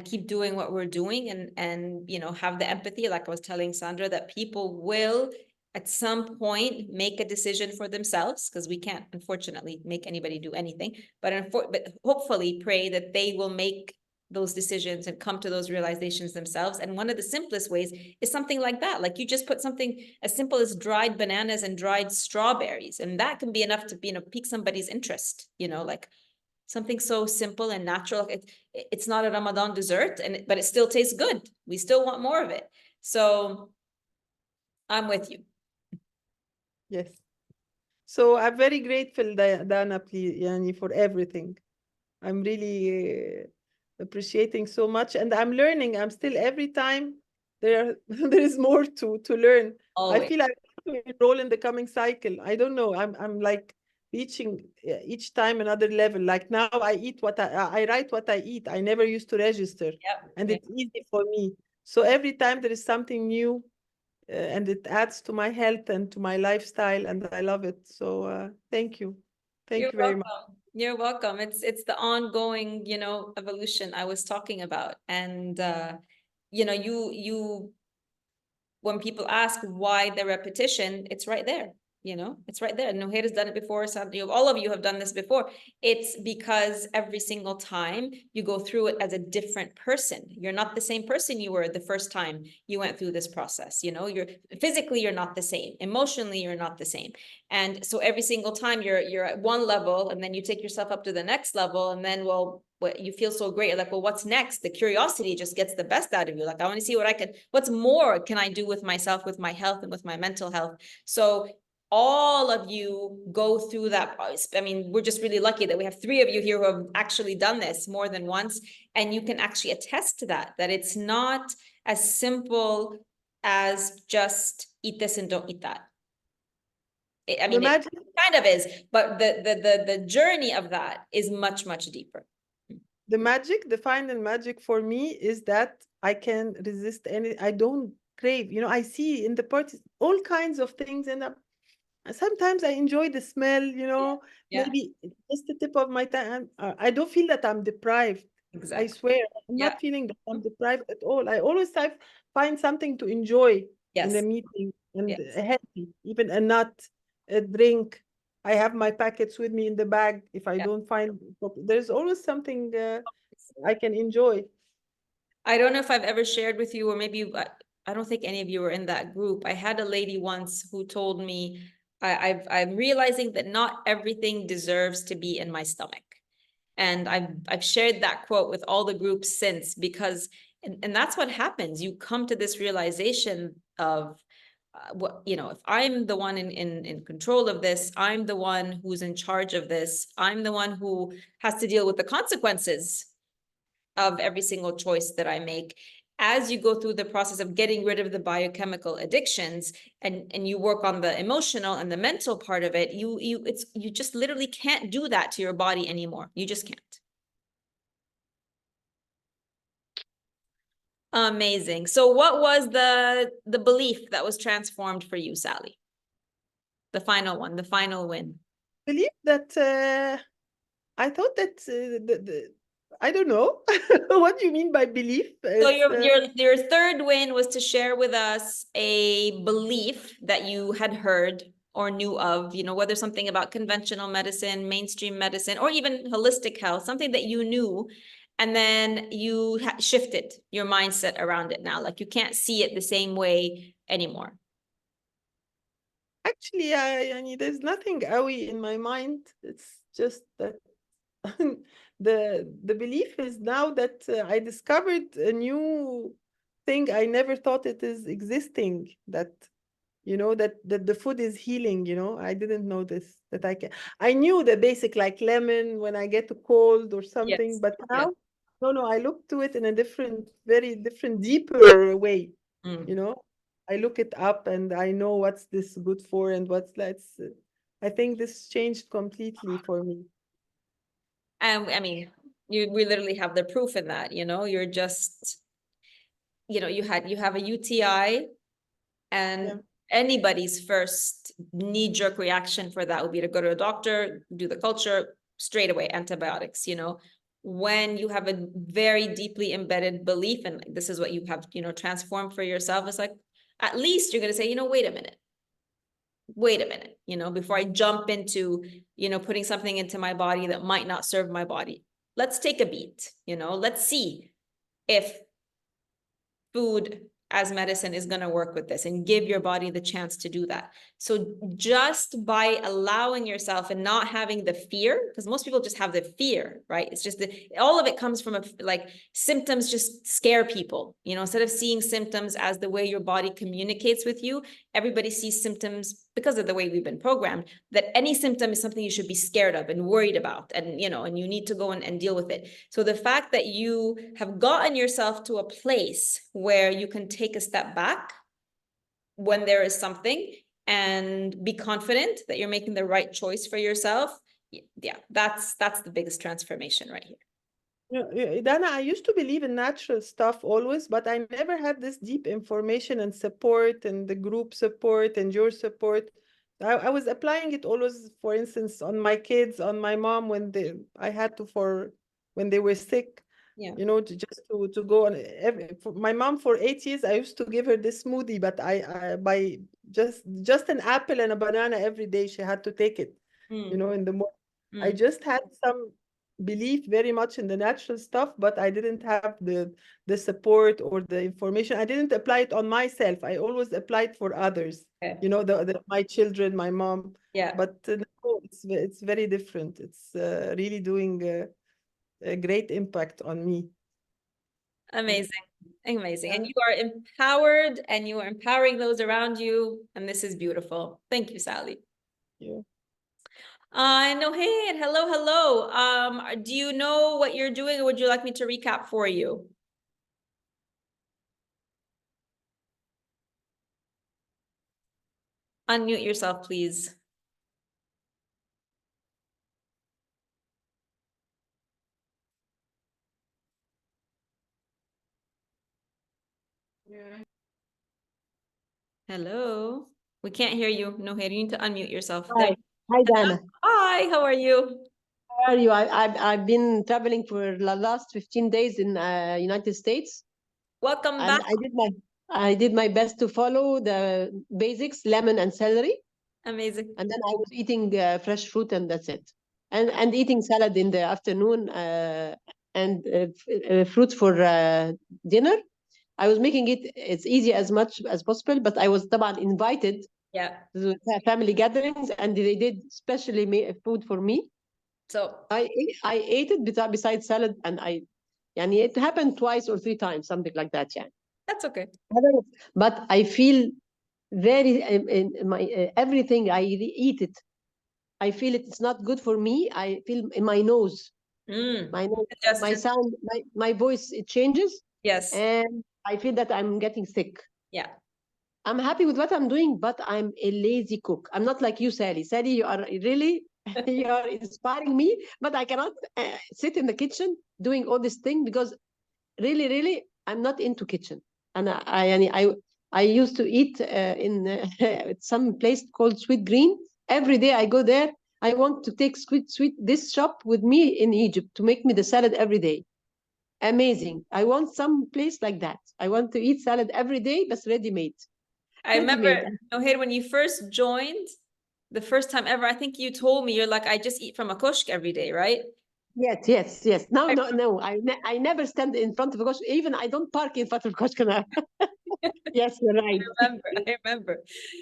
keep doing what we're doing, and you know, have the empathy, like I was telling Sandra, that people will at some point make a decision for themselves, because we can't unfortunately make anybody do anything, but hopefully pray that they will make those decisions and come to those realizations themselves. And one of the simplest ways is something like that. Like, you just put something as simple as dried bananas and dried strawberries, and that can be enough to, you know, pique somebody's interest, you know, like something so simple and natural. It's not a Ramadan dessert, but it still tastes good. We still want more of it. So I'm with you. yes. So I'm very grateful, Dana, please, Yani, for everything. I'm really appreciating so much, and I'm learning. I'm still, every time there there is more to learn. I Always. feel I want to enroll in the coming cycle. I don't know. I'm like reaching each time another level. Like now, I write what I eat. I never used to register, Yep. and Yeah. it's easy for me. So every time there is something new, and it adds to my health and to my lifestyle, and I love it. So thank You're you very much. welcome. You're welcome. It's the ongoing, you know, evolution I was talking about. And you know, you when people ask why the repetition, it's right there. You know, it's right there. Noher has done it before. Sadly, all of you have done this before. It's because every single time you go through it as a different person. You're not the same person you were the first time you went through this process. You know, you're physically, you're not the same. Emotionally, you're not the same. And so every single time you're at one level, and then you take yourself up to the next level, and then, well, what you feel so great. You're like, well, what's next? The curiosity just gets the best out of you. Like, I want to see what's more can I do with myself, with my health, and with my mental health. So all of you go through that. I mean, we're just really lucky that we have 3 of you here who have actually done this more than once. And you can actually attest to that it's not as simple as just eat this and don't eat that. I mean, it kind of is, but the journey of that is much, much deeper. The final magic for me is that I can resist I don't crave. You know, I see in the parties all kinds of things, and sometimes I enjoy the smell, you know, Yeah. maybe just the tip of my tongue. I don't feel that I'm deprived. I Exactly. swear, I'm Yeah. not feeling that I'm deprived at all. I always find something to enjoy in a Yes. meeting, and Yes. healthy, even a nut, a drink. I have my packets with me in the bag. If I Yeah. don't find, there's always something I can enjoy. I don't know if I've ever shared with you, or maybe I don't think any of you were in that group. I had a lady once who told me, I'm realizing that not everything deserves to be in my stomach. And I've shared that quote with all the groups since, because and that's what happens. You come to this realization of what, you know, if I'm the one in control of this, I'm the one who's in charge of this, I'm the one who has to deal with the consequences of every single choice that I make. as you go through the process of getting rid of the biochemical addictions and you work on the emotional and the mental part of it, you just literally can't do that to your body anymore. You just can't. Amazing. So what was the belief that was transformed for you, Sally? The final one, the final win. Believe that I thought that I don't know what do you mean by belief. So It's, your third win was to share with us a belief that you had heard or knew of, whether something about conventional medicine, mainstream medicine, or even holistic health, something that you knew, and then you shifted your mindset around it now. Like you can't see it the same way anymore. actually, I mean, there's nothing قوي in my mind. It's just that the belief is now that I discovered a new thing I never thought it is existing. That that the food is healing. I didn't know this. That I knew the basic like lemon when I get a cold or something, Yes. but Yes. now no, I look to it in a different, very different, deeper way. Mm. You know, I look it up and I know what's this good for and what's that's. I think this changed completely for me. And I mean, we literally have the proof in that, you're just, you have a UTI, and Yeah. anybody's first knee-jerk reaction for that would be to go to a doctor, do the culture, straight away antibiotics. When you have a very deeply embedded belief and this is what you have, transformed for yourself, it's like, at least you're going to say, wait a minute, before I jump into, putting something into my body that might not serve my body. Let's take a beat, let's see if food as medicine is going to work with this, and give your body the chance to do that. So just by allowing yourself and not having the fear, because most people just have the fear, right? It's just all of it comes from like symptoms just scare people, instead of seeing symptoms as the way your body communicates with you, everybody sees symptoms because of the way we've been programmed, that any symptom is something you should be scared of and worried about, and and you need to go and deal with it. So the fact that you have gotten yourself to a place where you can take a step back when there is something and be confident that you're making the right choice for yourself, yeah, that's the biggest transformation right here. Dana, I used to believe in natural stuff always, but I never had this deep information and support and the group support and your support. I was applying it always, for instance, on my kids, on my mom when I had to when they were sick. Yeah. Just to go on. For my mom for 8 years, I used to give her this smoothie, but I by just an apple and a banana every day. She had to take it, in the morning. I just had some belief very much in the natural stuff, but I didn't have the support or the information. I didn't apply it on myself. I always applied for others. Okay. My children, my mom. Yeah. But no, it's very different. It's really doing a great impact on me. Amazing. Amazing. And you are empowered and you are empowering those around you. And this is beautiful. Thank you, Sally. Yeah. Noheen, hello. Do you know what you're doing, or would you like me to recap for you? Unmute yourself, please. Yeah. Hello. We can't hear you. Noheen, you need to unmute yourself. Hi, hi, Dana. Hi, how are you? How are you? I've been traveling for the last 15 days in United States, Welcome and back. I did my best to follow the basics, lemon and celery, Amazing. and then I was eating fresh fruit, and that's it, and eating salad in the afternoon, and fruit for dinner. I was making it as easy as much as possible, but I was طبعا invited Yeah. to family gatherings, and they did specially food for me. So I ate it besides salad, and it happened twice or three times, something like that. Yeah, that's okay. but I feel very in my everything I eat it. I feel it's not good for me. I feel in my nose, my nose, my sound, my voice, it changes. Yes. And I feel that I'm getting sick. Yeah. I'm happy with what I'm doing, but I'm a lazy cook. I'm not like you, Sally. Sally, you are really, you are inspiring me, but I cannot sit in the kitchen doing all this thing because really, really, I'm not into kitchen. And I used to eat in some place called Sweet Green. Every day I go there. I want to take this shop with me in Egypt to make me the salad every day. Amazing. I want some place like that. I want to eat salad every day, but ready made. I remember, Ready-made. Nohir, when you first joined, the first time ever, I think you told me, you're like, I just eat from a kushk every day, right? Yes, yes, yes. No, no, no. I never stand in front of a koshk. Even I don't park in front of a koshk now. Yes, you're right. I remember.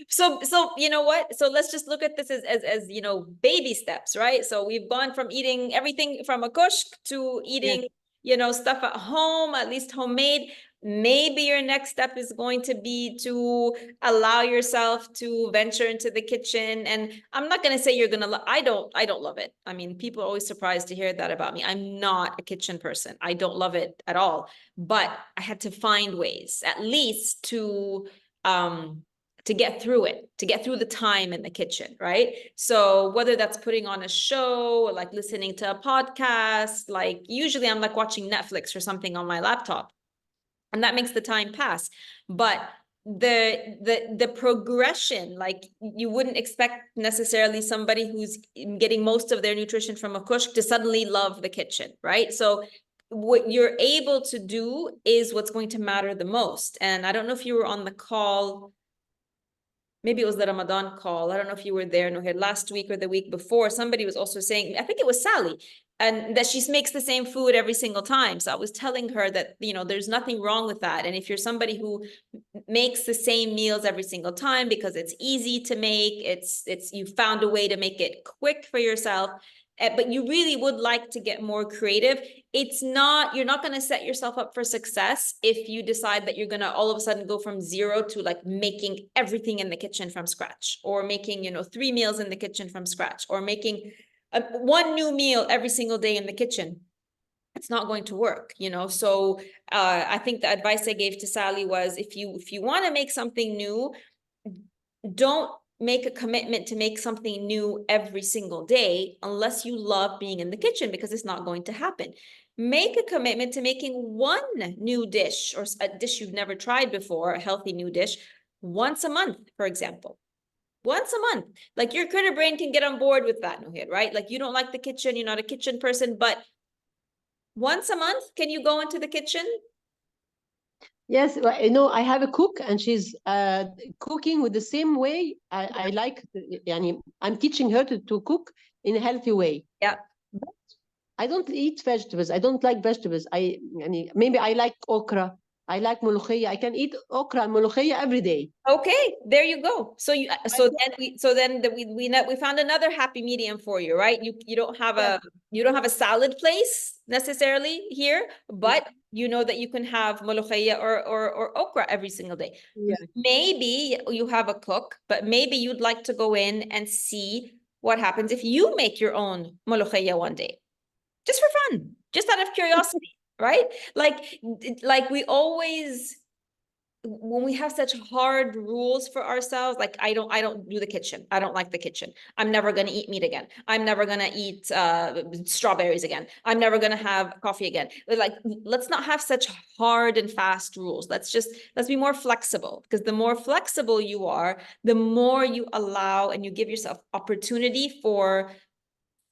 So you know what? So let's just look at this as you know, baby steps, right? So we've gone from eating everything from a kushk to eating, you know, stuff at home, at least homemade. Maybe your next step is going to be to allow yourself to venture into the kitchen. And I'm not going to say you're going to, I don't love it. I mean, people are always surprised to hear that about me. I'm not a kitchen person. I don't love it at all. But I had to find ways, at least to get through it, to get through the time in the kitchen, right? So whether that's putting on a show, or like listening to a podcast, like usually I'm like watching Netflix or something on my laptop, and that makes the time pass. But the progression, like you wouldn't expect necessarily somebody who's getting most of their nutrition from a kushk to suddenly love the kitchen, right? So what you're able to do is what's going to matter the most. And I don't know if you were on the call, maybe it was the Ramadan call. I don't know if you were there, Nohir, last week or the week before. Somebody was also saying, I think it was Sally, and that she makes the same food every single time. So I was telling her that, you know, there's nothing wrong with that. And if you're somebody who makes the same meals every single time because it's easy to make, it's you found a way to make it quick for yourself, but you really would like to get more creative, you're not going to set yourself up for success if you decide that you're going to all of a sudden go from zero to like making everything in the kitchen from scratch, or making, you know, 3 meals in the kitchen from scratch, or making one new meal every single day in the kitchen. It's not going to work, you know? So I think the advice I gave to Sally was, if you want to make something new, don't make a commitment to make something new every single day unless you love being in the kitchen, because it's not going to happen. Make a commitment to making one new dish, or a dish you've never tried before, a healthy new dish, once a month, for example. Once a month. Like your critter brain can get on board with that, Nohir, right? Like you don't like the kitchen, you're not a kitchen person, but once a month, can you go into the kitchen? Yes, well, you know, I have a cook and she's cooking with the same way I like. I'm teaching her to cook in a healthy way. Yeah. But I don't eat vegetables. I don't like vegetables. Maybe I like okra. I like molokhia. I can eat okra and molokhia every day. Okay, there you go. So we found another happy medium for you, right? You don't have a salad place necessarily here, but you know that you can have molokhia or okra every single day. Yeah. Maybe you have a cook, but maybe you'd like to go in and see what happens if you make your own molokhia one day, just for fun, just out of curiosity, right? Like we always, when we have such hard rules for ourselves, like I don't do the kitchen. I don't like the kitchen. I'm never going to eat meat again. I'm never going to eat strawberries again. I'm never going to have coffee again. Like, let's not have such hard and fast rules. Let's be more flexible, because the more flexible you are, the more you allow and you give yourself opportunity for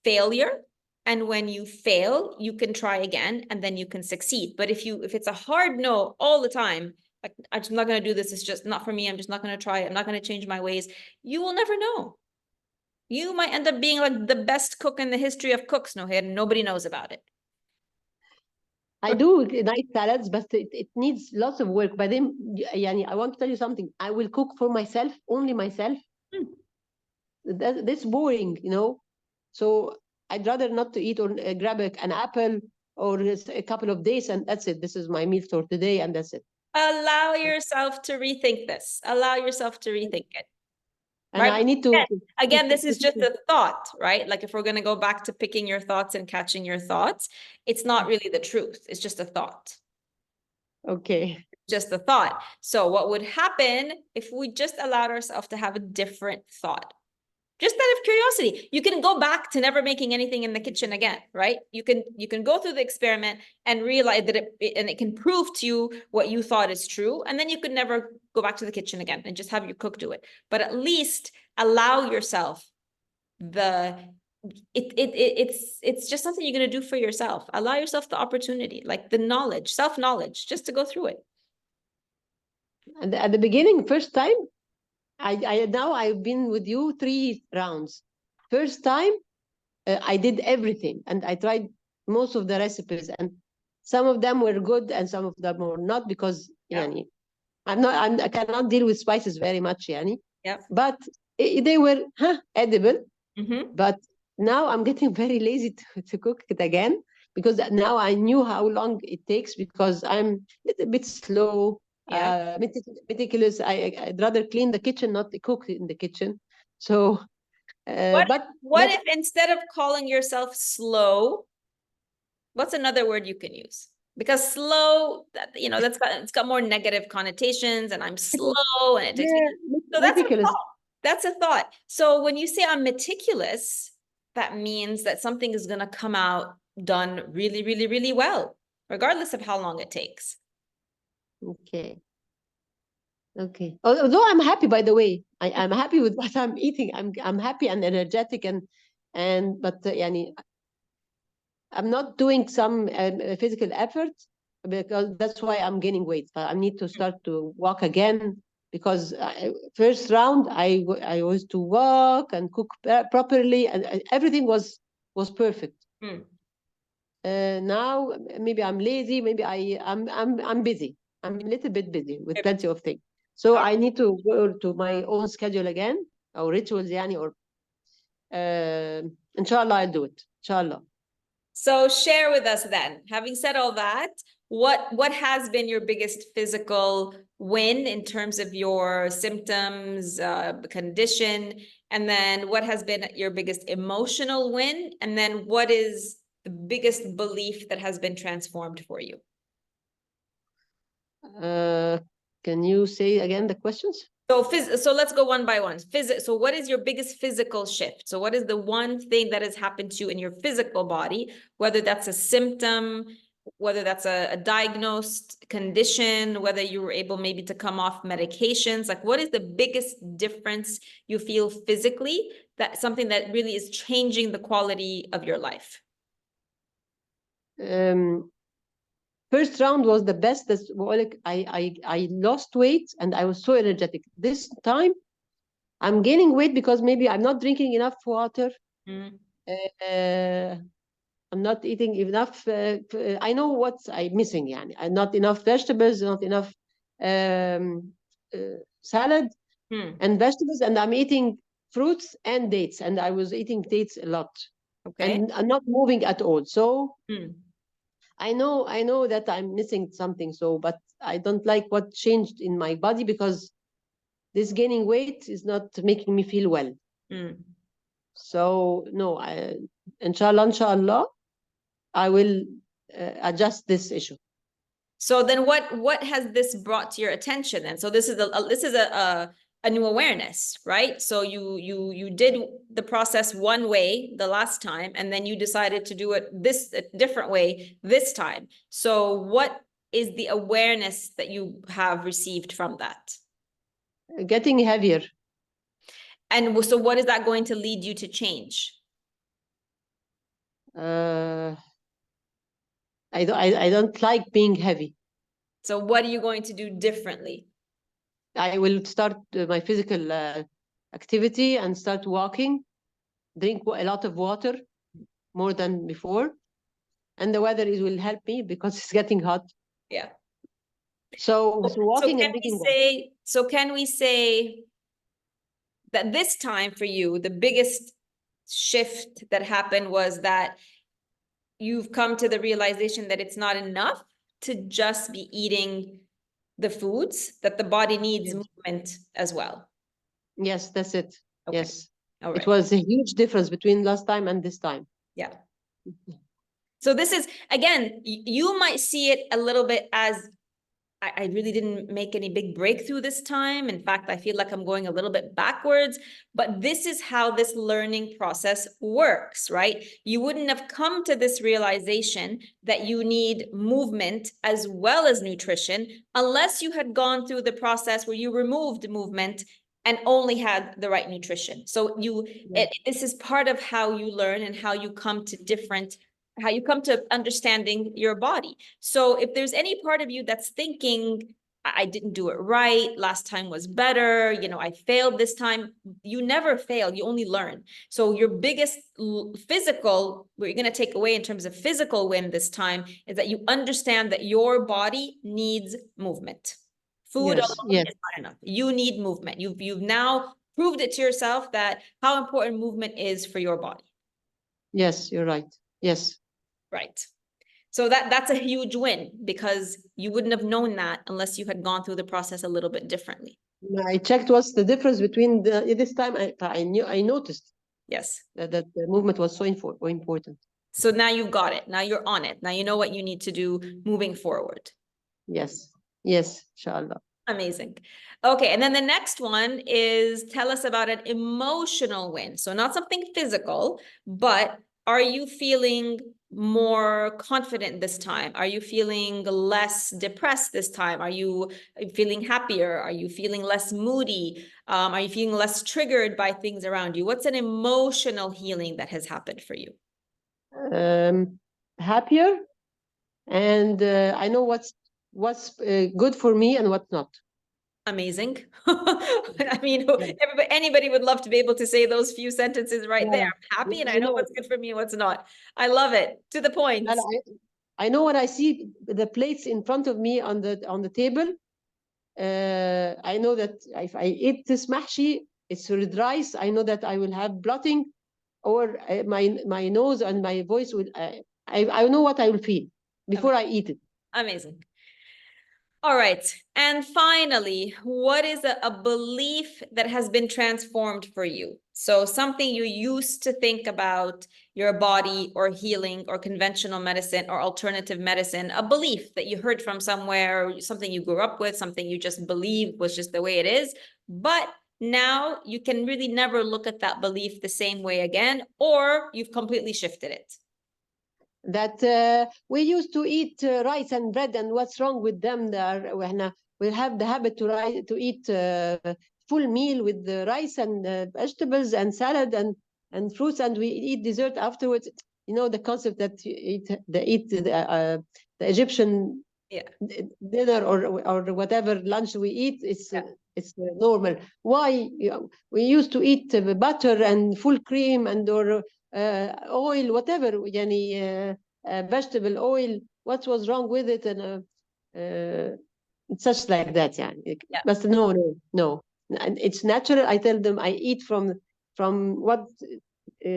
failure. And when you fail, you can try again, and then you can succeed. But if it's a hard no all the time, like, I'm just not going to do this, it's just not for me, I'm just not going to try it, I'm not going to change my ways, you will never know. You might end up being like the best cook in the history of cooks, Nohir, and nobody knows about it. I do nice salads, but it needs lots of work. But then, I want to tell you something. I will cook for myself, only myself. That's boring, you know. So I'd rather not to eat or grab an apple or a couple of days, and that's it. This is my meal for today, and that's it. Allow yourself to rethink this. Allow yourself to rethink it. And right? I need to Again, this is just a thought, right? Like if we're going to go back to picking your thoughts and catching your thoughts, it's not really the truth. It's just a thought. Okay. just a thought. So what would happen if we just allowed ourselves to have a different thought? Just out of curiosity, you can go back to never making anything in the kitchen again, right? You can go through the experiment and realize that it can prove to you what you thought is true, and then you could never go back to the kitchen again and just have your cook do it. But at least allow yourself it's just something you're going to do for yourself. Allow yourself the opportunity, like the knowledge, self-knowledge, just to go through it. And at the beginning, first time, now I've been with you 3 rounds. First time, I did everything and I tried most of the recipes, and some of them were good and some of them were not, because yani, I cannot deal with spices very much, yani. But they were edible. But now I'm getting very lazy to cook it again, because now I knew how long it takes, because I'm a little bit slow, meticulous. I'd rather clean the kitchen, not cook in the kitchen. So, what if instead of calling yourself slow, what's another word you can use? Because slow, it's got more negative connotations, and I'm slow, and it takes me. So that's a thought. So when you say I'm meticulous, that means that something is going to come out done really, really, really well, regardless of how long it takes. Okay. Although I'm happy, by the way, I'm happy with what I'm eating. I'm happy and energetic, but yani, I'm not doing some physical effort, because that's why I'm gaining weight. I need to start to walk again, because first round I was to walk and cook properly, and everything was perfect. Now maybe I'm lazy, maybe I'm busy. I'm a little bit busy with plenty of things. So I need to go to my own schedule again, or rituals, yani, or inshallah I'll do it. Inshallah. So share with us then, having said all that, what has been your biggest physical win in terms of your symptoms, condition, and then what has been your biggest emotional win, and then what is the biggest belief that has been transformed for you? Can you say again the questions? So let's go one by one. So what is your biggest physical shift? So what is the one thing that has happened to you in your physical body, whether that's a symptom, whether that's a diagnosed condition, whether you were able maybe to come off medications? Like, what is the biggest difference you feel physically, that something that really is changing the quality of your life? First round was the best. I lost weight and I was so energetic. This time I'm gaining weight because maybe I'm not drinking enough water. I'm not eating enough. I know what I'm missing. Yani. Not enough vegetables, not enough salad and vegetables, and I'm eating fruits and dates, and I was eating dates a lot. And I'm not moving at all. So I know that I'm missing something. So, but I don't like what changed in my body, because this gaining weight is not making me feel well. So no, inshallah, I will adjust this issue. So then what has this brought to your attention then? So this is a new awareness, right? So you did the process one way the last time, and then you decided to do it a different way this time. So what is the awareness that you have received from that? Getting heavier. And so what is that going to lead you to change? I don't like being heavy. So what are you going to do differently? I will start my physical activity and start walking, drink a lot of water, more than before. And the weather will help me because it's getting hot. Yeah. So walking and drinking water. So can we say that this time for you, the biggest shift that happened was that you've come to the realization that it's not enough to just be eating the foods, that the body needs movement as well? Yes, that's it. Okay. Yes. All right. It was a huge difference between last time and this time. Yeah. So this is, again, you might see it a little bit as I really didn't make any big breakthrough this time. In fact, I feel like I'm going a little bit backwards, but this is how this learning process works, right? You wouldn't have come to this realization that you need movement as well as nutrition unless you had gone through the process where you removed movement and only had the right nutrition. So this is part of how you learn and how you come to understanding your body. So if there's any part of you that's thinking, I didn't do it right, last time was better, I failed this time, you never fail, you only learn. So your biggest physical, what you're going to take away in terms of physical win this time is that you understand that your body needs movement. Food Yes, alone yes, is not enough. You need movement. You've now proved it to yourself that how important movement is for your body. yes, you're right. Yes. Right. So that's a huge win because you wouldn't have known that unless you had gone through the process a little bit differently. I checked what's the difference between this time. I noticed Yes. that the movement was so important. So now you've got it. Now you're on it. Now you know what you need to do moving forward. Yes. Yes, inshallah. Amazing. Okay, and then the next one is tell us about an emotional win. So not something physical, but are you feeling more confident this time? Are you feeling less depressed this time? Are you feeling happier? Are you feeling less moody? Are you feeling less triggered by things around you? What's an emotional healing that has happened for you? Happier, and I know what's good for me and what's not. Amazing. I mean, anybody would love to be able to say those few sentences right there. I'm happy and I know what's good for me and what's not. I love it. To the point. I know when I see the plates in front of me on the table, I know that if I eat this mahshi, it's with rice, I know that I will have bloating, or my nose and my voice will. I know what I will feel before I eat it. Amazing. All right. And finally, what is a belief that has been transformed for you? So something you used to think about your body or healing or conventional medicine or alternative medicine, a belief that you heard from somewhere, something you grew up with, something you just believe was just the way it is. But now you can really never look at that belief the same way again, or you've completely shifted it. That we used to eat rice and bread, and what's wrong with them? We have the habit to eat full meal with the rice and vegetables and salad and fruits, and we eat dessert afterwards. The concept that you eat the Egyptian dinner or whatever lunch we eat, it's normal. Why we used to eat butter and full cream and or oil, whatever, vegetable oil. What was wrong with it? And such like that, But no. And it's natural. I tell them I eat from what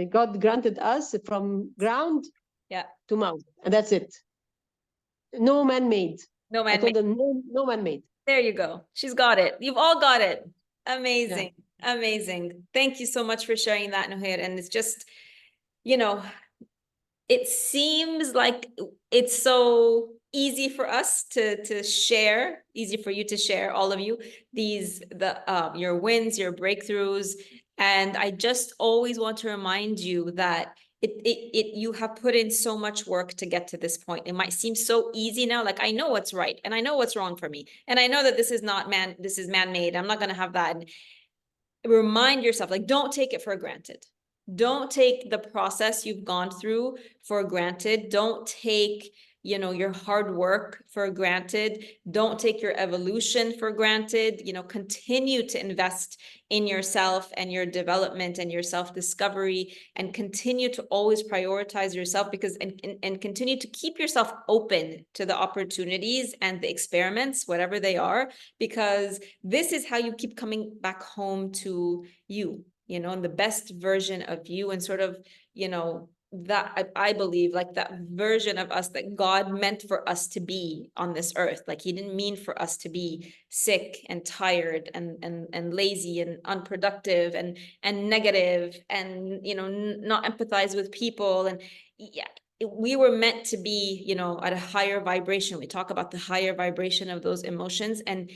God granted us, from ground to mouth, and that's it. No man-made. No man-made. I told them no man-made. There you go. She's got it. You've all got it. Amazing. Yeah. Amazing. Thank you so much for sharing that, Nuhair. And it's just, it seems like it's so easy for us to share, easy for you to share, all of you, your wins, your breakthroughs. And I just always want to remind you that you have put in so much work to get to this point. It might seem so easy now. Like, I know what's right and I know what's wrong for me. And I know that this is man-made. I'm not going to have that. And remind yourself, like, don't take it for granted. Don't take the process you've gone through for granted. Don't take, your hard work for granted. Don't take your evolution for granted. Continue to invest in yourself and your development and your self-discovery, and continue to always prioritize yourself, because and continue to keep yourself open to the opportunities and the experiments, whatever they are, because this is how you keep coming back home to you, and the best version of you, and sort of, that I believe, like, that version of us that God meant for us to be on this earth. Like, he didn't mean for us to be sick and tired and lazy and unproductive and negative and, not empathize with people. And we were meant to be, you know, at a higher vibration. We talk about the higher vibration of those emotions, and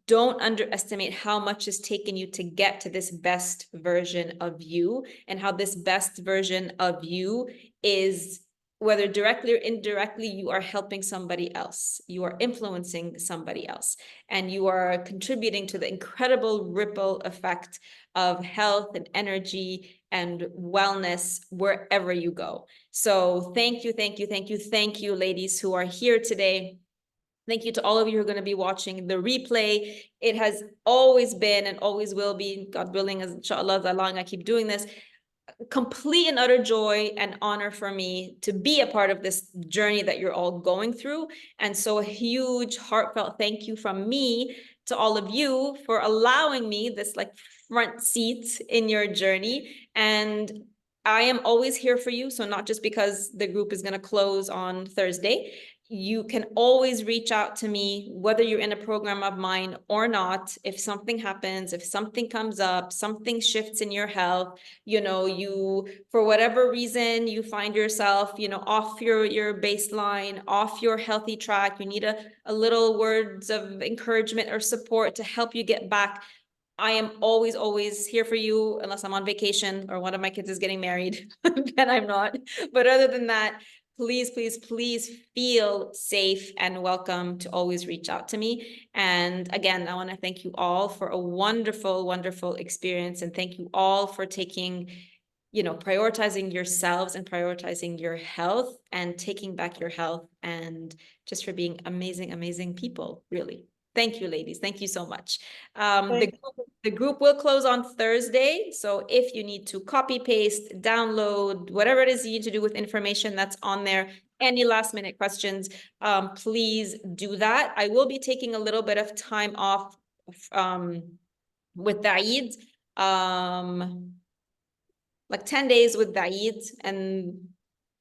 don't underestimate how much has taken you to get to this best version of you, and how this best version of you is, whether directly or indirectly, you are helping somebody else, you are influencing somebody else, and you are contributing to the incredible ripple effect of health and energy and wellness wherever you go. So thank you, thank you, thank you, thank you, ladies who are here today. Thank you to all of you who are going to be watching the replay. It has always been and always will be, God willing, as inshallah, as long I keep doing this, complete and utter joy and honor for me to be a part of this journey that you're all going through. And so a huge heartfelt thank you from me to all of you for allowing me this like front seat in your journey. And I am always here for you. So not just because the group is going to close on Thursday. You can always reach out to me, whether you're in a program of mine or not. If something happens, if something comes up, something shifts in your health, you know, you, for whatever reason, you find yourself, you know, off your baseline, off your healthy track, you need a little words of encouragement or support to help you get back. I am always, always here for you, unless I'm on vacation or one of my kids is getting married, then I'm not. But other than that, please, please, please feel safe and welcome to always reach out to me. And again, I want to thank you all for a wonderful, wonderful experience. And thank you all for taking, you know, prioritizing yourselves and prioritizing your health and taking back your health, and just for being amazing, amazing people, really. Thank you, ladies. Thank you so much. The group will close on Thursday. So if you need to copy, paste, download, whatever it is you need to do with information that's on there, any last minute questions, please do that. I will be taking a little bit of time off with the Eid, like 10 days with the Eid, and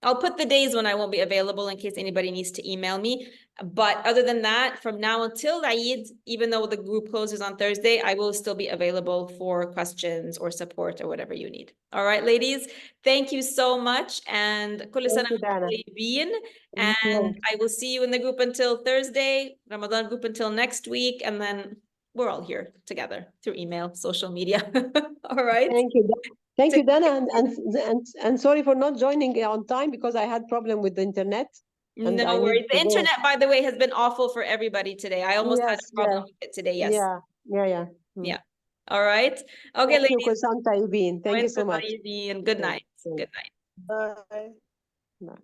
I'll put the days when I won't be available in case anybody needs to email me. But other than that, from now until Eid, even though the group closes on Thursday, I will still be available for questions or support or whatever you need. All right, ladies, thank you so much. And كل سنة وانتم طيبين. And I will see you in the group until Thursday, Ramadan group until next week. And then we're all here together through email, social media. All right. Thank you. Thank you, Dana, and sorry for not joining on time because I had problem with the internet. And no worries. The internet, by the way, has been awful for everybody today. I almost had a problem with it today. Yes. Yeah. All right. Okay, ladies. Thank you so much. And good night. Good night. Bye. Bye.